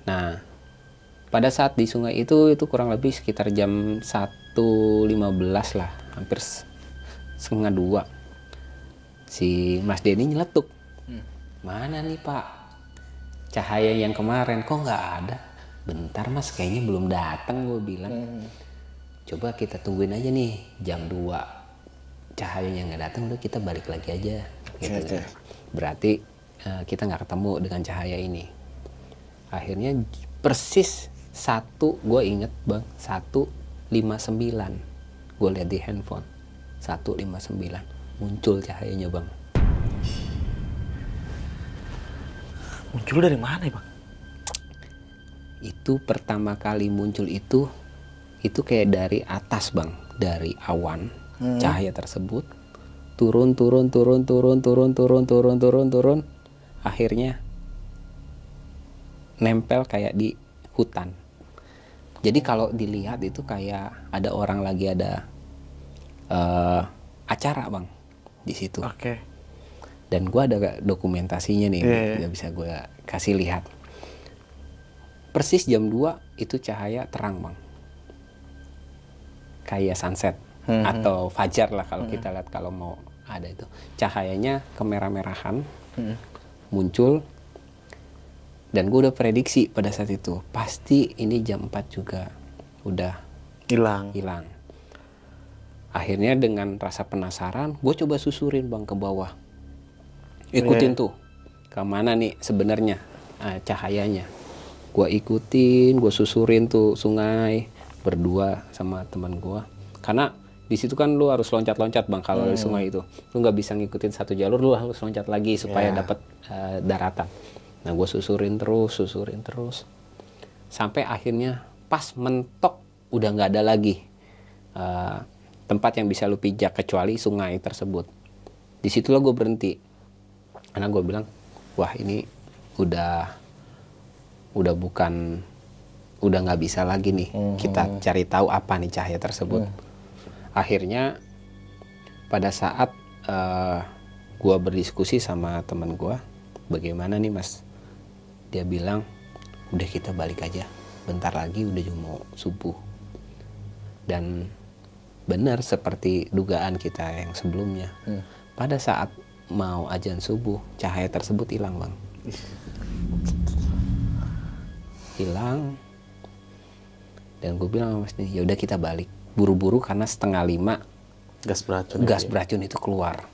Nah pada saat di sungai itu kurang lebih sekitar jam 1.15 lah, hampir setengah 2. Si Mas Denny nyeletuk, mana nih Pak cahaya yang kemarin kok nggak ada? Bentar Mas, kayaknya belum datang, gue bilang. Coba kita tungguin aja nih jam 2, cahayanya nggak datang, udah kita balik lagi aja gitu. Okay. Berarti kita nggak ketemu dengan cahaya ini. Akhirnya persis gue inget bang, 1.59 gue lihat di handphone, 1.59 muncul cahayanya bang. Muncul dari mana ya bang? Itu pertama kali muncul itu kayak dari atas bang, dari awan. Cahaya tersebut turun, akhirnya nempel kayak di hutan. Jadi kalau dilihat itu kayak ada orang lagi ada acara bang di situ. Oke. Dan gue ada dokumentasinya nih, nggak bisa gue kasih lihat. Persis jam 2 itu cahaya terang bang, kayak sunset atau fajar lah kalau kita lihat, kalau mau ada itu cahayanya kemerah-merahan muncul. Dan gue udah prediksi pada saat itu pasti ini jam 4 juga udah hilang. Akhirnya dengan rasa penasaran gue coba susurin bang ke bawah, ikutin tuh kemana nih sebenarnya cahayanya. Gue ikutin, gue susurin tuh sungai berdua sama teman gue, karena di situ kan lu harus loncat-loncat bang kalau di sungai itu, lu nggak bisa ngikutin satu jalur, lu harus loncat lagi supaya dapat daratan. Nah gue susurin terus sampai akhirnya pas mentok udah nggak ada lagi tempat yang bisa lu pijak kecuali sungai tersebut. Di situlah gue berhenti karena gue bilang, wah ini udah nggak bisa lagi nih kita cari tahu apa nih cahaya tersebut. Akhirnya pada saat gue berdiskusi sama teman gue, bagaimana nih mas? Dia bilang, udah kita balik aja, bentar lagi udah mau subuh. Dan benar seperti dugaan kita yang sebelumnya, pada saat mau azan subuh cahaya tersebut hilang bang. Hilang. Dan gue bilang sama mas nih, ya udah kita balik buru-buru karena 4:30 gas beracun itu keluar.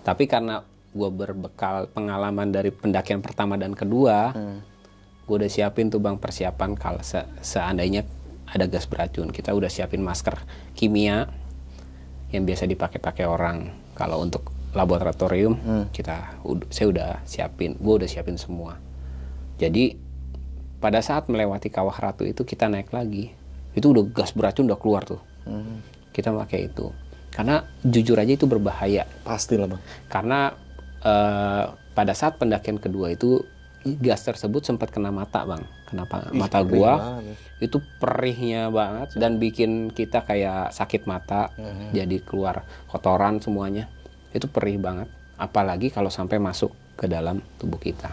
Tapi karena gue berbekal pengalaman dari pendakian pertama dan kedua, gue udah siapin tuh bang persiapan kalau seandainya ada gas beracun. Kita udah siapin masker kimia yang biasa dipakai orang kalau untuk laboratorium. Saya udah siapin, gue udah siapin semua. Jadi pada saat melewati Kawah Ratu itu kita naik lagi, itu udah gas beracun udah keluar tuh. Kita pakai itu karena jujur aja itu berbahaya. Pastilah bang. Karena pada saat pendakian kedua itu gas tersebut sempat kena mata bang. Kenapa? Mata gua itu perihnya banget dan bikin kita kayak sakit mata, jadi keluar kotoran semuanya. Itu perih banget, apalagi kalau sampai masuk ke dalam tubuh kita.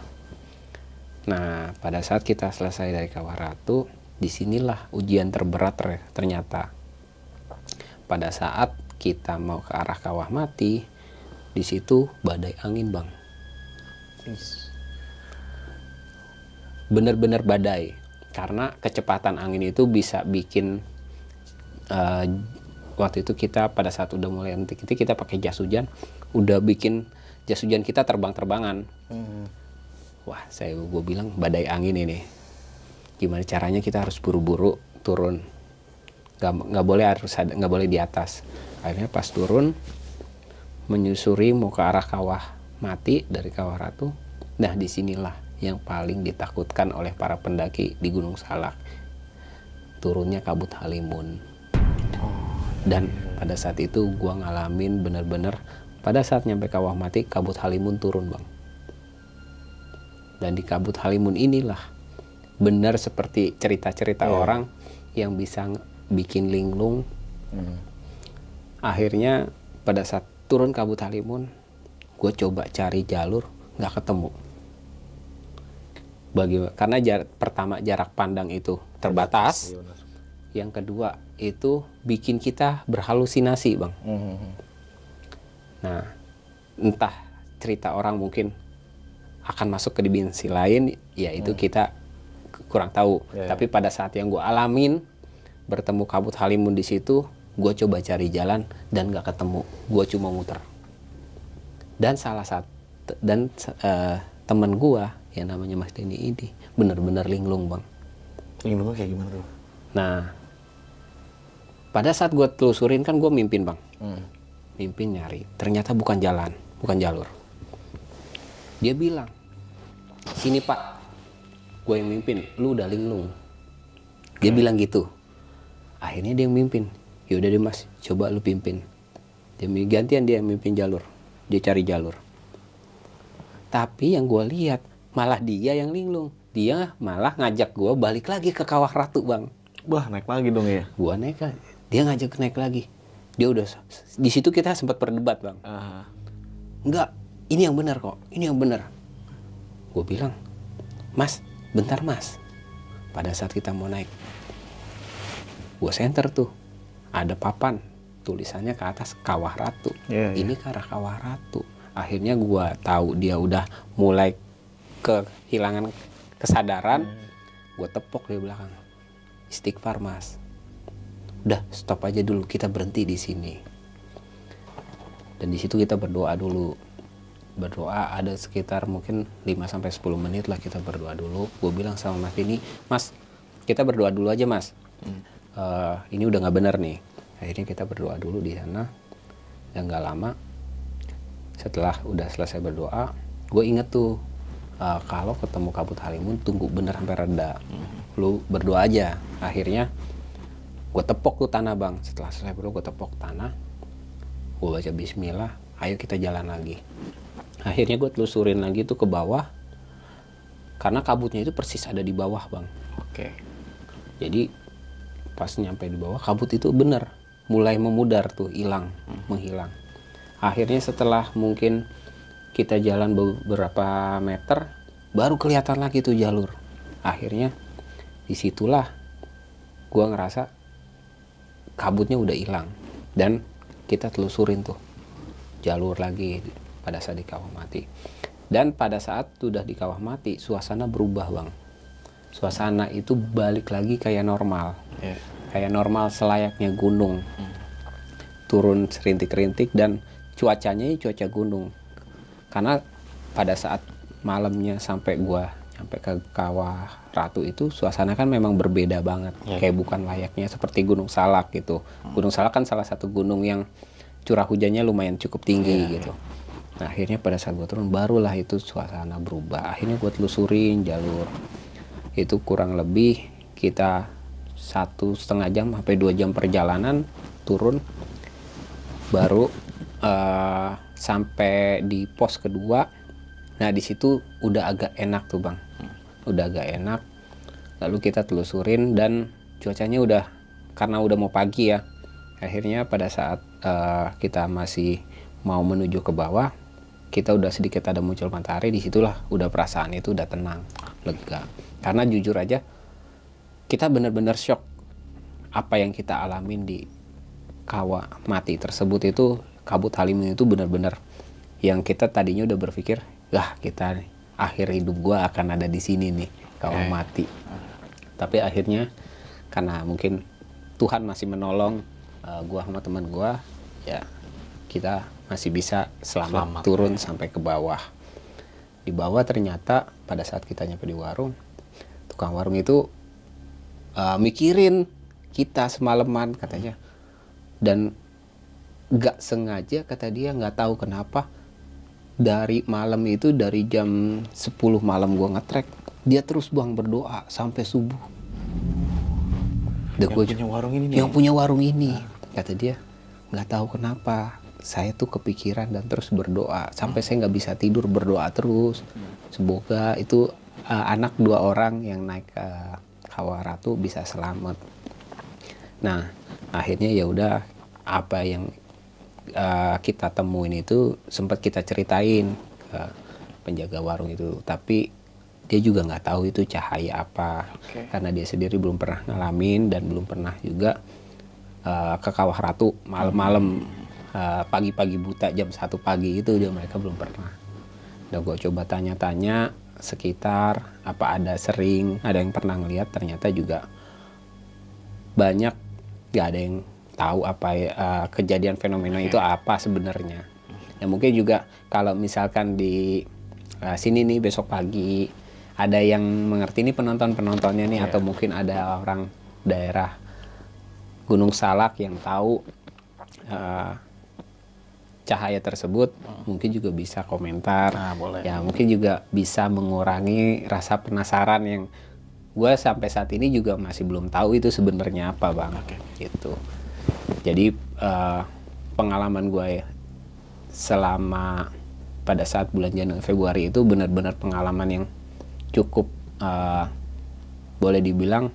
Nah pada saat kita selesai dari Kawah Ratu, disinilah ujian terberat ternyata. Pada saat kita mau ke arah Kawah Mati, di situ badai angin bang. Bener-bener badai, karena kecepatan angin itu bisa bikin waktu itu kita pada saat udah mulai henti kita pakai jas hujan, udah bikin jas hujan kita terbang-terbangan. Wah gue bilang badai angin ini, gimana caranya kita harus buru-buru turun, nggak boleh di atas. Akhirnya pas turun menyusuri mau ke arah Kawah Mati dari Kawah Ratu. Nah disinilah yang paling ditakutkan oleh para pendaki di Gunung Salak, turunnya kabut halimun. Dan pada saat itu gua ngalamin bener-bener pada saat nyampe Kawah Mati kabut halimun turun bang. Dan di kabut halimun inilah benar seperti cerita-cerita orang yang bisa bikin linglung. Akhirnya pada saat turun Kabut Halimun, gue coba cari jalur, nggak ketemu. Karena pertama jarak pandang itu terbatas, yang kedua itu bikin kita berhalusinasi, Bang. Nah, entah cerita orang mungkin akan masuk ke dimensi lain, ya itu kita kurang tahu. Tapi pada saat yang gue alamin, bertemu Kabut Halimun di situ, gue coba cari jalan dan nggak ketemu. Gue cuma muter. Dan teman gue yang namanya Mas Denny ini bener-bener linglung, Bang. Linglungnya kayak gimana tuh? Nah, pada saat gue telusurin kan gue mimpin, Bang. Mimpin nyari. Ternyata bukan jalan, bukan jalur. Dia bilang, sini Pak, gue yang mimpin, lu udah linglung. Dia bilang gitu. Akhirnya dia yang mimpin. Yaudah deh Mas, coba lu pimpin. Dia gantian, dia yang mimpin jalur. Dia cari jalur. Tapi yang gue lihat malah dia yang linglung. Dia malah ngajak gue balik lagi ke Kawah Ratu, Bang. Wah, naik lagi dong ya? Gue naik lagi. Dia ngajak naik lagi. Dia udah di situ kita sempat berdebat, Bang. Enggak, ini yang benar kok. Ini yang benar. Gue bilang, Mas, bentar Mas. Pada saat kita mau naik, gue senter tuh. Ada papan, tulisannya ke atas Kawah Ratu. Ini ke arah Kawah Ratu. Akhirnya gue tahu dia udah mulai kehilangan kesadaran. Gue tepok di belakang. Istighfar Mas. Udah stop aja dulu, kita berhenti di sini. Dan di situ kita berdoa dulu. Berdoa ada sekitar mungkin 5-10 menit lah kita berdoa dulu. Gue bilang sama Mas Denny, Mas, kita berdoa dulu aja Mas. Ini udah nggak benar nih. Akhirnya kita berdoa dulu di sana. Dan nggak lama setelah udah selesai berdoa, gue inget tuh kalau ketemu Kabut Halimun tunggu bener sampai reda. Lu berdoa aja. Akhirnya gue tepok tuh tanah, Bang. Setelah selesai berdoa gue tepok tanah. Gue baca Bismillah. Ayo kita jalan lagi. Akhirnya gue telusurin lagi tuh ke bawah. Karena kabutnya itu persis ada di bawah, Bang. Jadi pas nyampe di bawah, kabut itu bener mulai memudar tuh, hilang, menghilang. Akhirnya setelah mungkin kita jalan beberapa meter, baru kelihatan lagi tuh jalur. Akhirnya disitulah gue ngerasa kabutnya udah hilang. Dan kita telusurin tuh jalur lagi pada saat di Kawah Mati. Dan pada saat sudah di Kawah Mati, suasana berubah, Bang. Suasana itu balik lagi kayak normal. Kayak normal selayaknya gunung. Turun serintik-rintik dan cuacanya cuaca gunung. Karena pada saat malamnya sampai gua nyampe ke Kawah Ratu itu suasana kan memang berbeda banget. Kayak bukan layaknya seperti Gunung Salak gitu. Gunung Salak kan salah satu gunung yang curah hujannya lumayan cukup tinggi gitu. Nah, akhirnya pada saat gua turun barulah itu suasana berubah. Akhirnya gua telusurin jalur. Itu kurang lebih kita 1,5 jam sampai 2 jam perjalanan turun, baru sampai di pos kedua. Nah di situ udah agak enak tuh, Bang. Udah agak enak. Lalu kita telusurin dan cuacanya udah, karena udah mau pagi ya. Akhirnya pada saat kita masih mau menuju ke bawah, kita udah sedikit ada muncul matahari. Disitulah udah perasaan itu udah tenang, lega. Karena jujur aja kita benar-benar shock apa yang kita alamin di Kawah Mati tersebut. Itu Kabut Halimun itu benar-benar yang kita tadinya udah berpikir, kita akhir hidup gua akan ada di sini nih, Kawah Mati. Tapi akhirnya karena mungkin Tuhan masih menolong gua sama teman gua, ya kita masih bisa selamat turun sampai ke bawah. Di bawah ternyata pada saat kita nyampe di warung, tukang warung itu mikirin kita semalaman katanya. Dan gak sengaja kata dia, gak tahu kenapa dari malam itu, dari jam 10 malam gua ngetrek, dia terus Bang berdoa sampai subuh. Yang punya warung ini kata dia, gak tahu kenapa saya tuh kepikiran dan terus berdoa sampai saya nggak bisa tidur, berdoa terus semoga itu anak 2 orang yang naik ke Kawah Ratu bisa selamat. Nah, akhirnya ya udah apa yang kita temuin itu sempat kita ceritain ke penjaga warung itu, tapi dia juga nggak tahu itu cahaya apa, karena dia sendiri belum pernah ngalamin dan belum pernah juga ke Kawah Ratu malam-malam, pagi-pagi buta jam 1 pagi itu dia mereka belum pernah. Udah gue coba tanya-tanya sekitar apa ada yang pernah ngeliat, ternyata juga banyak nggak ada yang tahu apa kejadian fenomena itu apa sebenarnya. Ya mungkin juga kalau misalkan di sini nih besok pagi ada yang mengerti nih penontonnya nih, atau mungkin ada orang daerah Gunung Salak yang tahu cahaya tersebut, mungkin juga bisa komentar. Boleh. Ya mungkin juga bisa mengurangi rasa penasaran yang gue sampai saat ini juga masih belum tahu itu sebenarnya apa, Bang. Gitu. Jadi pengalaman gue selama pada saat bulan Januari Februari itu benar-benar pengalaman yang cukup boleh dibilang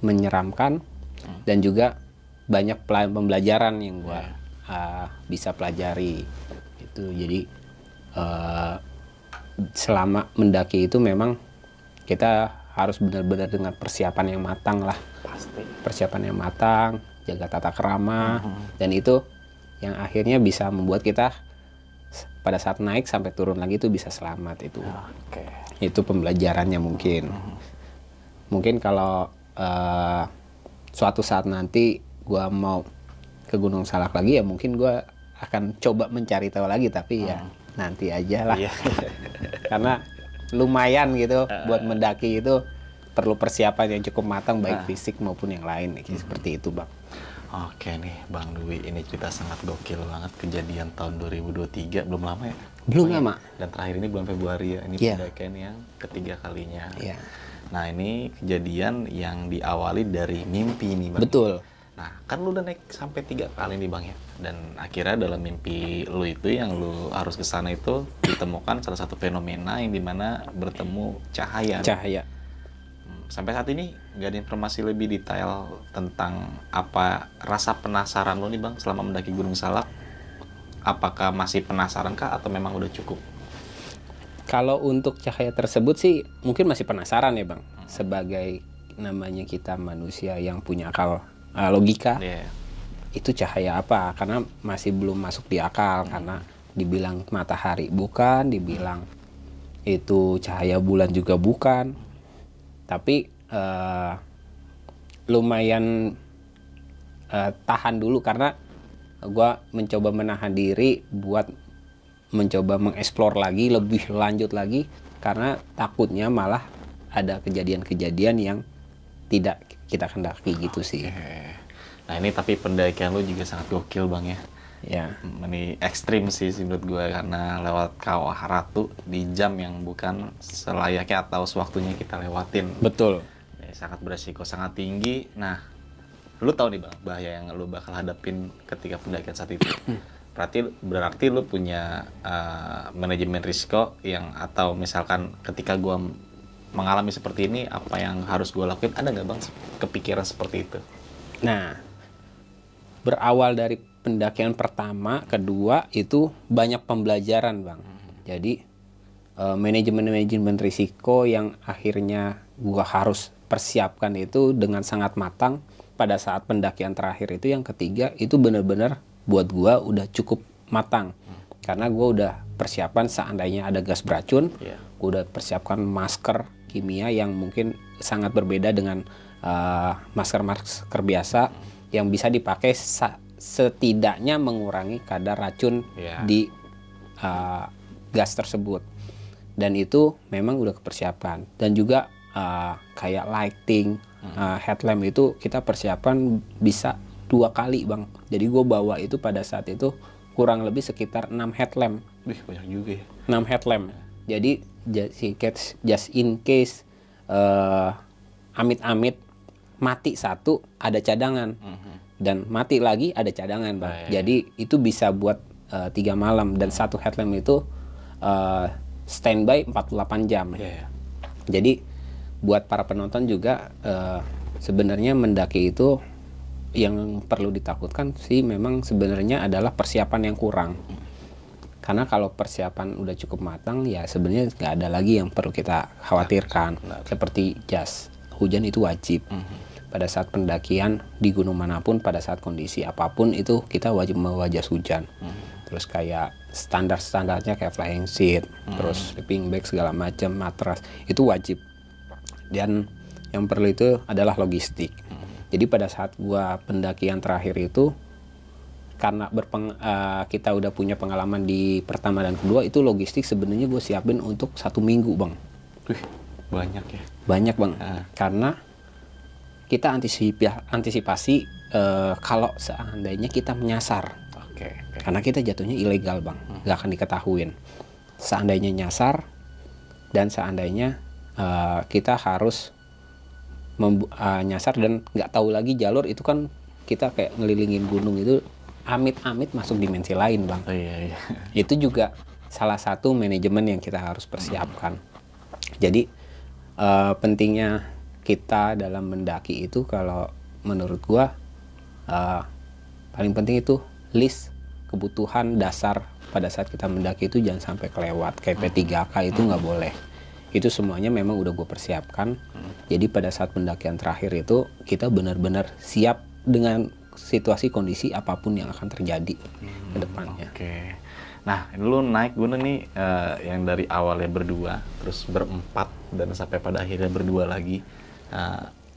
menyeramkan, dan juga banyak pembelajaran yang gue bisa pelajari itu. Jadi selama mendaki itu memang kita harus benar-benar dengan persiapan yang matang lah. Pasti. Persiapan yang matang, jaga tata krama, dan itu yang akhirnya bisa membuat kita pada saat naik sampai turun lagi itu bisa selamat itu. Itu pembelajarannya mungkin. Mungkin kalau suatu saat nanti gue mau ke Gunung Salak lagi, ya mungkin gue akan coba mencari tahu lagi, tapi ya nanti aja lah. Karena lumayan gitu buat mendaki itu perlu persiapan yang cukup matang, baik fisik maupun yang lain, seperti itu, Bang. Oke nih Bang Dwi, ini cerita sangat gokil banget, kejadian tahun 2023, belum lama ya? Belum lama. Dan terakhir ini bulan Februari ya, ini pendakian yang ketiga kalinya. Nah ini kejadian yang diawali dari mimpi nih Bang. Betul. Nah kan lu udah naik sampai 3 kali nih Bang ya, dan akhirnya dalam mimpi lu itu yang lu harus ke sana itu ditemukan salah satu fenomena yang dimana bertemu cahaya. Sampai saat ini nggak ada informasi lebih detail tentang apa rasa penasaran lo nih Bang selama mendaki Gunung Salak. Apakah masih penasaran kah atau memang udah cukup? Kalau untuk cahaya tersebut sih mungkin masih penasaran ya Bang. Sebagai namanya kita manusia yang punya akal logika, itu cahaya apa? Karena masih belum masuk di akal, karena dibilang matahari bukan, dibilang itu cahaya bulan juga bukan. Tapi lumayan tahan dulu, karena gue mencoba menahan diri buat mencoba mengeksplor lagi lebih lanjut lagi, karena takutnya malah ada kejadian-kejadian yang tidak kita kendaki gitu sih. Nah ini tapi pendakian lu juga sangat gokil Bang ya. Ini ekstrim sih menurut gue, karena lewat Kawah Ratu di jam yang bukan selayaknya atau sewaktunya kita lewatin. Betul. Sangat beresiko, sangat tinggi. Nah, lu tahu nih Bang, bahaya yang lu bakal hadapin ketika pendakian saat itu. Berarti lu punya manajemen risiko yang, atau misalkan ketika gua mengalami seperti ini, apa yang harus gua lakuin? Ada nggak Bang kepikiran seperti itu? Nah, berawal dari pendakian pertama, kedua itu banyak pembelajaran Bang. Jadi manajemen risiko yang akhirnya gua harus persiapkan itu dengan sangat matang pada saat pendakian terakhir itu, yang ketiga itu benar-benar buat gua udah cukup matang. Karena gua udah persiapan seandainya ada gas beracun, gua udah persiapkan masker kimia yang mungkin sangat berbeda dengan masker biasa, yang bisa dipakai setidaknya mengurangi kadar racun di gas tersebut. Dan itu memang udah kepersiapan. Dan juga kayak lighting, headlamp itu kita persiapan bisa 2 kali Bang. Jadi gue bawa itu pada saat itu kurang lebih sekitar 6 headlamp. Wih, banyak juga ya. 6 headlamp. Jadi just in case amit-amit mati satu, ada cadangan. Dan mati lagi ada cadangan Bang. Jadi itu bisa buat 3 malam. Dan satu headlamp itu standby 48 jam. Jadi buat para penonton juga sebenarnya mendaki itu yang perlu ditakutkan sih memang sebenarnya adalah persiapan yang kurang. Karena kalau persiapan udah cukup matang ya sebenarnya nggak ada lagi yang perlu kita khawatirkan. Seperti jas, hujan itu wajib. Pada saat pendakian di gunung manapun, pada saat kondisi apapun itu kita wajib membawa jas hujan. Terus kayak standar-standarnya kayak flying seat, terus sleeping bag segala macam, matras itu wajib. Dan yang perlu itu adalah logistik. Jadi pada saat gua pendakian terakhir itu karena kita udah punya pengalaman di pertama dan kedua, itu logistik sebenarnya gue siapin untuk 1 minggu bang. Wih, banyak ya? Banyak bang, karena kita antisipasi kalau seandainya kita menyasar. Karena kita jatuhnya ilegal bang, nggak akan diketahuin. Seandainya nyasar dan seandainya kita harus nyasar dan nggak tahu lagi jalur, itu kan kita kayak ngelilingin gunung itu amit-amit masuk dimensi lain bang. Iya. Itu juga salah satu manajemen yang kita harus persiapkan. Jadi pentingnya kita dalam mendaki itu kalau menurut gua paling penting itu list kebutuhan dasar pada saat kita mendaki itu jangan sampai kelewat. Kayak P3K itu nggak boleh. Itu semuanya memang udah gue persiapkan. Jadi pada saat pendakian terakhir itu kita benar-benar siap dengan situasi kondisi apapun yang akan terjadi ke depannya. Oke. Nah, lu naik gunung nih yang dari awalnya berdua, terus berempat, dan sampai pada akhirnya berdua lagi.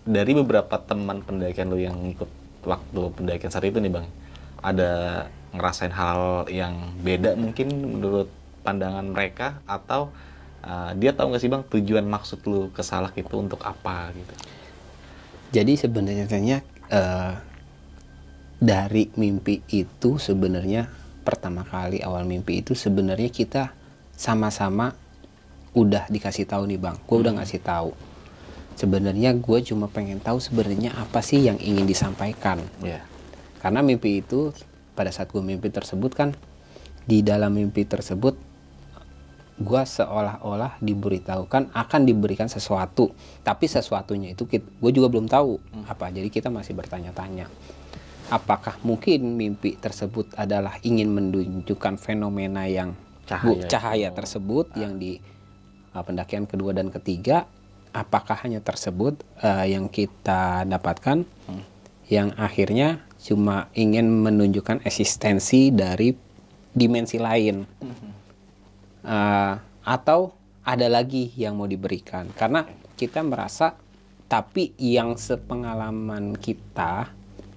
Dari beberapa teman pendakian lu yang ikut waktu pendakian saat itu nih bang, ada ngerasain hal yang beda mungkin menurut pandangan mereka, atau dia tahu nggak sih bang tujuan maksud lu ke Salak itu untuk apa gitu? Jadi sebenarnya dari mimpi itu sebenarnya pertama kali awal mimpi itu sebenarnya kita sama-sama udah dikasih tahu nih bang. Gue udah ngasih tahu. Sebenarnya gue cuma pengen tahu sebenarnya apa sih yang ingin disampaikan. Karena mimpi itu pada saat gue mimpi tersebut kan, di dalam mimpi tersebut gue seolah-olah diberitahukan akan diberikan sesuatu, tapi sesuatunya itu gue juga belum tahu apa. Jadi kita masih bertanya-tanya. Apakah mungkin mimpi tersebut adalah ingin menunjukkan fenomena yang cahaya tersebut yang di pendakian kedua dan ketiga? Apakah hanya tersebut yang kita dapatkan, yang akhirnya cuma ingin menunjukkan eksistensi dari dimensi lain, atau ada lagi yang mau diberikan? Karena kita merasa, tapi yang sepengalaman kita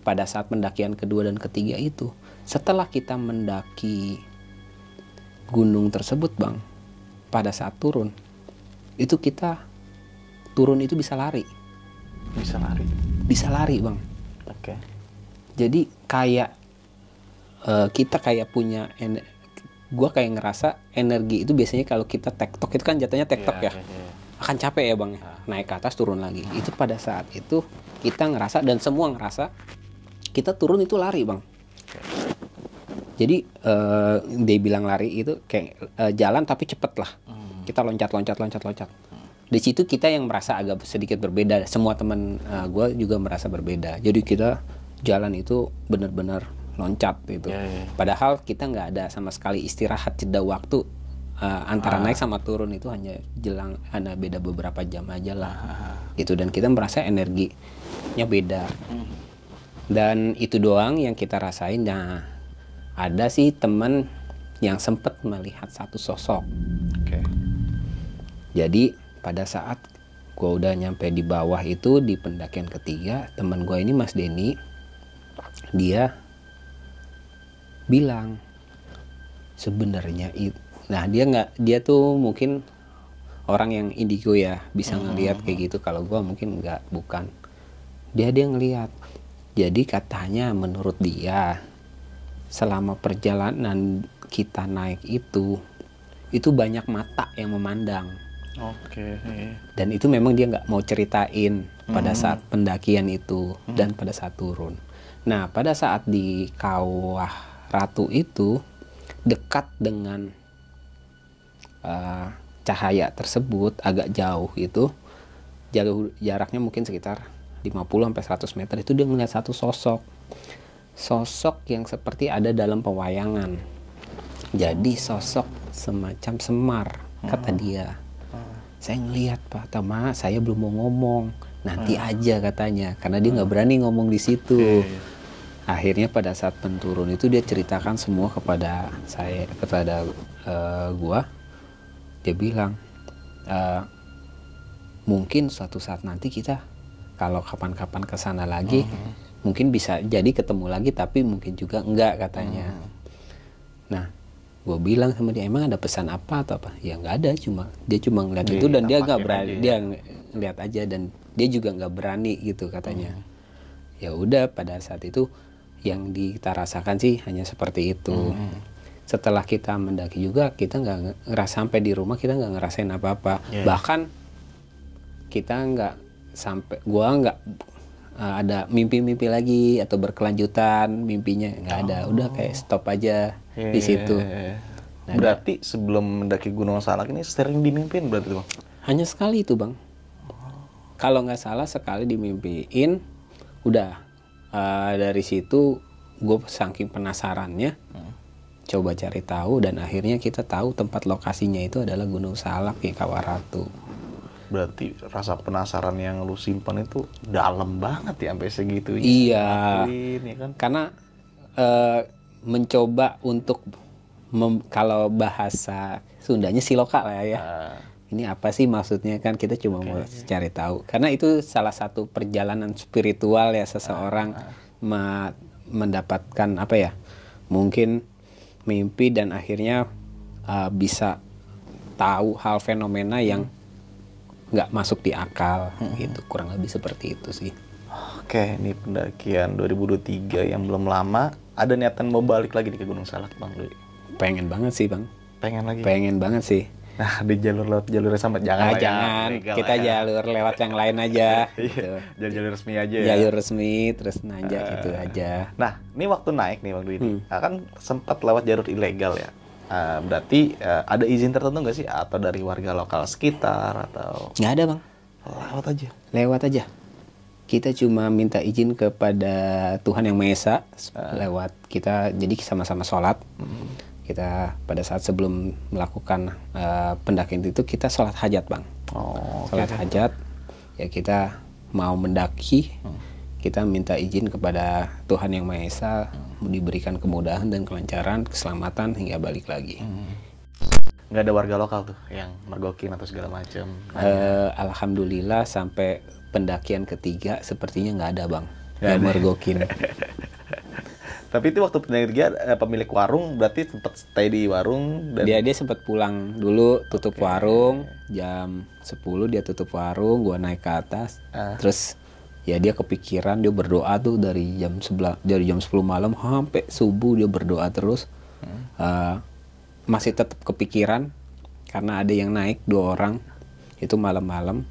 pada saat pendakian kedua dan ketiga itu, setelah kita mendaki gunung tersebut bang, pada saat turun itu kita turun itu bisa lari bang. Jadi kayak kita kayak punya gua kayak ngerasa energi itu biasanya kalau kita tektok itu kan jatuhnya tektok akan capek ya bang, naik ke atas turun lagi. Itu pada saat itu kita ngerasa dan semua ngerasa kita turun itu lari bang. Jadi dia bilang lari itu kayak jalan tapi cepet lah. Kita loncat. Di situ kita yang merasa agak sedikit berbeda. Semua teman gue juga merasa berbeda. Jadi kita jalan itu benar-benar loncat gitu. Padahal kita nggak ada sama sekali istirahat jeda waktu antara naik sama turun, itu hanya beda beberapa jam aja lah. Gitu, dan kita merasa energinya beda. Dan itu doang yang kita rasain. Nah, ada sih teman yang sempat melihat satu sosok. Jadi pada saat gue udah nyampe di bawah itu di pendakian ketiga, teman gue ini Mas Denny, dia bilang sebenarnya dia tuh mungkin orang yang indigo ya, bisa ngelihat kayak gitu. Kalau gue mungkin bukan. Dia ngelihat. Jadi katanya menurut dia selama perjalanan kita naik itu banyak mata yang memandang. Dan itu memang dia nggak mau ceritain pada saat pendakian itu dan pada saat turun. Nah, pada saat di Kawah Ratu itu dekat dengan cahaya tersebut agak jauh, itu jaraknya mungkin sekitar 50 sampai 100 meter itu dia ngeliat satu sosok yang seperti ada dalam pewayangan. Jadi sosok semacam Semar, kata dia. Saya ngelihat Pak, Tama, saya belum mau ngomong, nanti aja katanya, karena dia nggak berani ngomong di situ. Akhirnya pada saat penturun itu dia ceritakan semua kepada saya, kepada gua. Dia bilang, mungkin suatu saat nanti kita kalau kapan-kapan ke sana lagi, mungkin bisa jadi ketemu lagi, tapi mungkin juga enggak katanya. Nah, gue bilang sama dia, emang ada pesan apa atau apa? Ya nggak ada, dia cuma ngeliat itu dan dia nggak berani, dia ngeliat aja dan dia juga nggak berani gitu katanya. Ya udah, pada saat itu yang kita rasakan sih hanya seperti itu. Setelah kita mendaki juga kita nggak ngerasa, sampai di rumah kita nggak ngerasain apa-apa. Bahkan kita nggak sampai, gua nggak ada mimpi-mimpi lagi atau berkelanjutan mimpinya, nggak ada. Udah kayak stop aja di situ. Nah, berarti sebelum mendaki Gunung Salak ini sering dimimpin berarti Bang? Hanya sekali itu Bang. Kalau nggak salah sekali dimimpiin. Udah dari situ gue saking penasarannya coba cari tahu, dan akhirnya kita tahu tempat lokasinya itu adalah Gunung Salak di Kawaratu. Berarti rasa penasaran yang lu simpan itu dalam banget ya sampai segitunya. Iya. Ya kan? Karena mencoba untuk kalau bahasa Sundanya siloka lah ya. Ini apa sih maksudnya, kan kita cuma mau cari tahu. Karena itu salah satu perjalanan spiritual ya seseorang mendapatkan apa ya? Mungkin mimpi dan akhirnya bisa tahu hal fenomena yang nggak masuk di akal gitu, kurang lebih seperti itu sih. Oke, ini pendakian 2023 yang belum lama. Ada niatan mau balik lagi ke Gunung Salak Bang Dwi? Pengen banget sih Bang. Pengen lagi? Pengen banget sih. Nah, di jalurnya sampai jangan jangan, kita jalur lewat yang lain aja gitu. Jalur resmi aja ya? Jalur resmi, terus nanjak gitu aja. Nah, ini waktu naik nih Bang Dwi, kan sempat lewat jalur ilegal ya? Berarti ada izin tertentu nggak sih? Atau dari warga lokal sekitar atau? Nggak ada Bang. Lewat aja? Lewat aja. Kita cuma minta izin kepada Tuhan Yang Maha Esa lewat kita, jadi sama-sama sholat. Kita pada saat sebelum melakukan pendakian itu kita sholat hajat Bang. Sholat hajat, ya kita mau mendaki, kita minta izin kepada Tuhan Yang Maha Esa, diberikan kemudahan dan kelancaran, keselamatan hingga balik lagi. Nggak ada warga lokal tuh yang mergokin atau segala macam? Alhamdulillah sampai pendakian ketiga sepertinya nggak ada Bang yang mergokin. Tapi itu waktu pendakian ketiga pemilik warung berarti sempat stay di warung dan dia sempat pulang dulu, tutup warung jam 10, dia tutup warung, gua naik ke atas. Terus ya dia kepikiran, dia berdoa tuh dari jam 10 malam sampai subuh dia berdoa terus. Masih tetap kepikiran karena ada yang naik 2 orang itu malam-malam.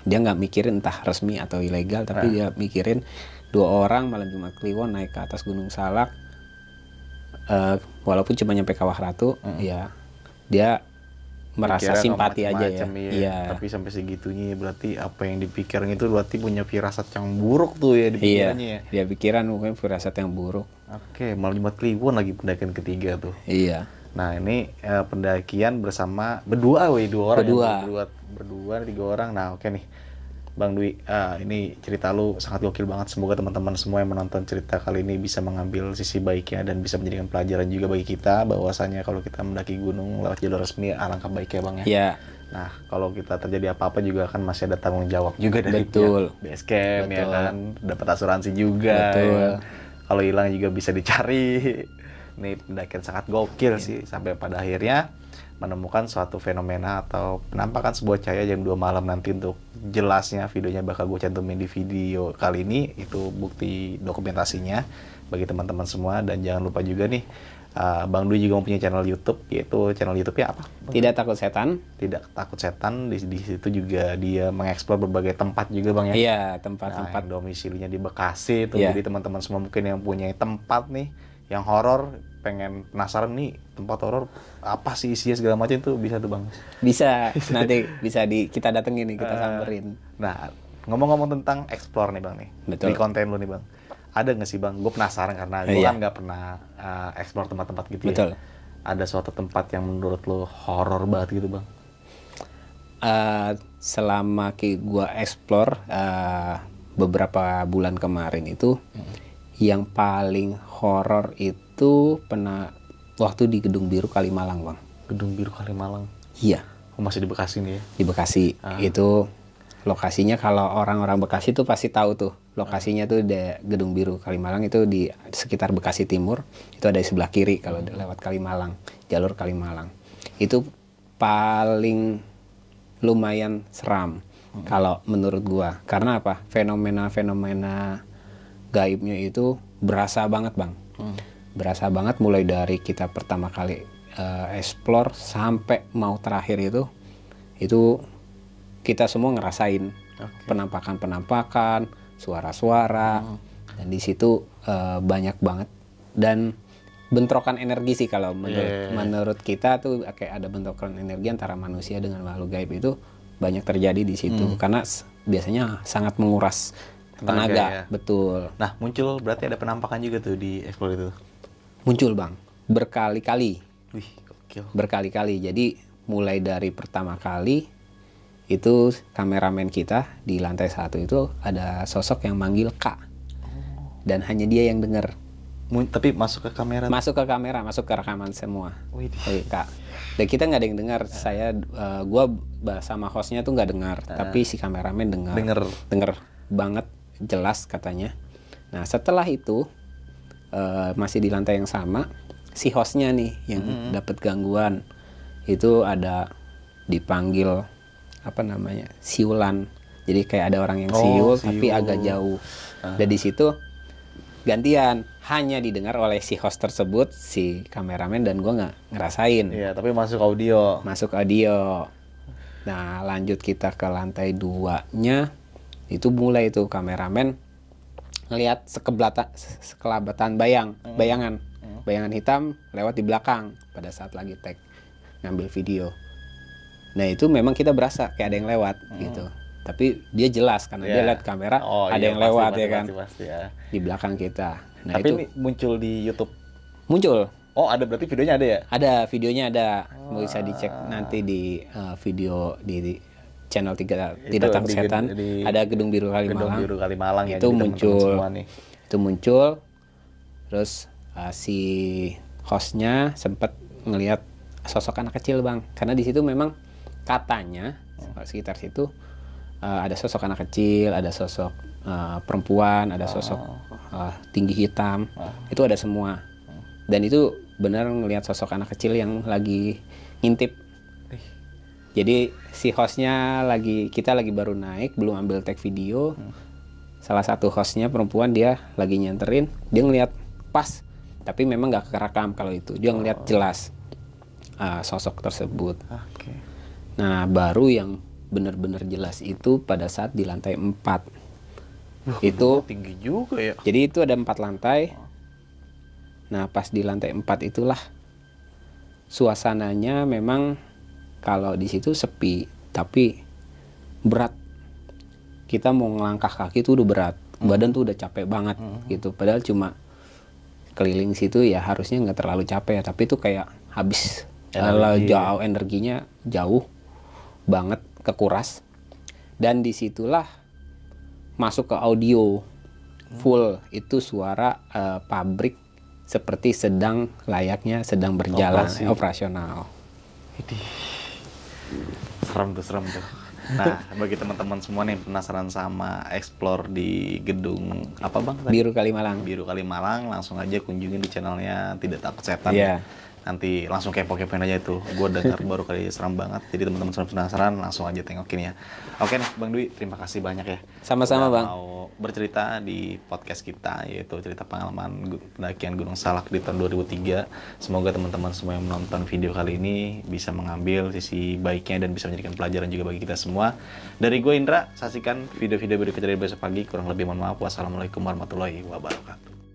Dia nggak mikirin entah resmi atau ilegal, tapi dia mikirin 2 orang malam Jumat Kliwon naik ke atas Gunung Salak. Walaupun cuma nyampe Kawah Ratu, ya dia merasa simpati aja ya. Iya. Tapi sampai segitunya berarti apa yang dipikirin itu berarti punya firasat yang buruk tuh ya dipikirannya ya. Dia pikiran mungkin firasat yang buruk. Oke, malam Jumat Kliwon lagi pendakian ketiga tuh. Iya. Nah ini pendakian bersama berdua 2 orang. Berdua 3 orang. Nah oke nih Bang Dwi, ini cerita lu sangat gokil banget. Semoga teman-teman semua yang menonton cerita kali ini bisa mengambil sisi baiknya dan bisa menjadikan pelajaran juga bagi kita, bahwasanya kalau kita mendaki gunung lewat jalur resmi alangkah baiknya Bang ya. Iya. Nah kalau kita terjadi apa-apa juga kan masih ada tanggung jawab juga dari base camp ya kan, dapat asuransi juga. Ya. Kalau hilang juga bisa dicari. Ini pendakian sangat gokil sih, sampai pada akhirnya menemukan suatu fenomena atau penampakan sebuah cahaya jam 2 malam. Nanti untuk jelasnya videonya bakal gue cantumin di video kali ini, itu bukti dokumentasinya bagi teman-teman semua. Dan jangan lupa juga nih, Bang Dwi juga mempunyai channel YouTube, yaitu channel YouTube-nya apa? Tidak Takut Setan. Tidak Takut Setan. Di situ juga dia mengeksplor berbagai tempat juga Bang ya. Iya, tempat-tempat. Nah, domisilinya di Bekasi tuh. Jadi teman-teman semua mungkin yang punya tempat nih yang horor, pengen penasaran nih tempat horor apa sih isinya segala macam, itu bisa tuh Bang. Bisa, nanti bisa kita datengin nih, kita samperin. Nah, Ngomong-ngomong tentang explore nih Bang nih. Betul. Di konten lu nih Bang. Ada nggak sih Bang? Gue penasaran karena gue Iya. kan nggak pernah explore tempat-tempat gitu Betul. ya. Ada suatu tempat yang menurut lu horor banget gitu Bang? Selama gua explore beberapa bulan kemarin itu, yang paling horor itu pernah waktu di Gedung Biru Kalimalang, Bang. Gedung Biru Kalimalang. Iya, Oh, masih di Bekasi nih ya? di Bekasi. Itu lokasinya, kalau orang-orang Bekasi tuh pasti tahu tuh. Lokasinya tuh di Gedung Biru Kalimalang, itu di sekitar Bekasi Timur. Itu ada di sebelah kiri kalau lewat Kalimalang, jalur Kalimalang. Itu paling lumayan seram kalau menurut gua. Karena apa? Fenomena-fenomena gaibnya itu berasa banget, Bang. Berasa banget mulai dari kita pertama kali explore sampai mau terakhir itu kita semua ngerasain penampakan-penampakan, suara-suara, dan di situ banyak banget, dan bentrokan energi sih kalau menurut kita tuh kayak ada bentrokan energi antara manusia dengan makhluk gaib itu banyak terjadi di situ karena biasanya sangat menguras tenaga. Ya. Betul. Nah, muncul berarti ada penampakan juga tuh di explore itu. Muncul, Bang, berkali-kali. Wih, gokil. Berkali-kali. Jadi mulai dari pertama kali itu kameramen kita di lantai 1 itu ada sosok yang manggil Kak. Dan hanya dia yang dengar. Tapi masuk ke kamera. Masuk ke kamera, masuk ke rekaman semua. Wih, Kak. Dan kita nggak ada yang dengar. Gua sama hostnya tuh nggak dengar, tapi si kameramen dengar. Dengar banget, jelas katanya. Nah, setelah itu masih di lantai yang sama, si hostnya nih yang dapat gangguan itu ada dipanggil apa namanya, siulan. Jadi kayak ada orang yang siul tapi agak jauh. Dan di situ gantian, hanya didengar oleh si host tersebut, si kameramen, dan gue nggak ngerasain. Iya, tapi masuk audio. Masuk audio. Nah, lanjut kita ke lantai 2-nya, itu mulai itu kameramen ngelihat sekelabatan bayangan hitam lewat di belakang pada saat lagi tag ngambil video. Nah, itu memang kita berasa kayak ada yang lewat gitu. Tapi dia jelas karena dia lihat kamera ada yang lewat ya kan. Pasti, ya. Di belakang kita. Nah, tapi itu ini muncul di YouTube. Muncul. Oh, ada, berarti videonya ada ya? Ada, videonya ada. Bisa dicek nanti di video di channel Tidak Takut Setan. Ada Gedung Biru Kalimalang. Gedung Biru Kalimalang ya. Itu muncul. Itu muncul. Terus si hostnya sempat ngelihat sosok anak kecil, Bang. Karena di situ memang katanya sekitar situ ada sosok anak kecil, ada sosok perempuan, ada sosok tinggi hitam. Itu ada semua. Dan itu benar ngelihat sosok anak kecil yang lagi ngintip. Jadi si hostnya kita lagi baru naik, belum ambil tag video. Salah satu hostnya perempuan, dia lagi nyenterin, dia ngelihat pas, tapi memang nggak kerekam kalau itu. Dia ngelihat jelas sosok tersebut. Nah, baru yang benar-benar jelas itu pada saat di lantai 4. Itu tinggi juga ya. Jadi itu ada 4 lantai. Nah, pas di lantai 4 itulah suasananya memang kalau di situ sepi, tapi berat. Kita mau ngelangkah kaki itu udah berat. Badan tuh udah capek banget gitu. Padahal cuma keliling situ ya harusnya nggak terlalu capek ya, tapi itu kayak habis jauh, energinya jauh banget, kekuras. Dan disitulah masuk ke audio full, itu suara pabrik seperti layaknya sedang berjalan operasional. Serem tuh. Nah, bagi teman-teman semua nih penasaran sama explore di gedung apa Bang? Biru Kalimalang. Biru Kalimalang, langsung aja kunjungin di channelnya Tidak Takut Setan. Nanti langsung kepo-kepoin aja itu. Gue dengar baru kali seram banget. Jadi teman-teman semua penasaran, langsung aja tengokin ya. Oke nih, Bang Dwi, terima kasih banyak ya. Sama-sama, Bang. Mau bercerita di podcast kita, yaitu cerita pengalaman pendakian Gunung Salak di tahun 2003. Semoga teman-teman semua yang menonton video kali ini bisa mengambil sisi baiknya dan bisa menjadikan pelajaran juga bagi kita semua. Dari gue Indra, saksikan video-video berikutnya dari besok pagi. Kurang lebih mohon maaf. Wassalamualaikum warahmatullahi wabarakatuh.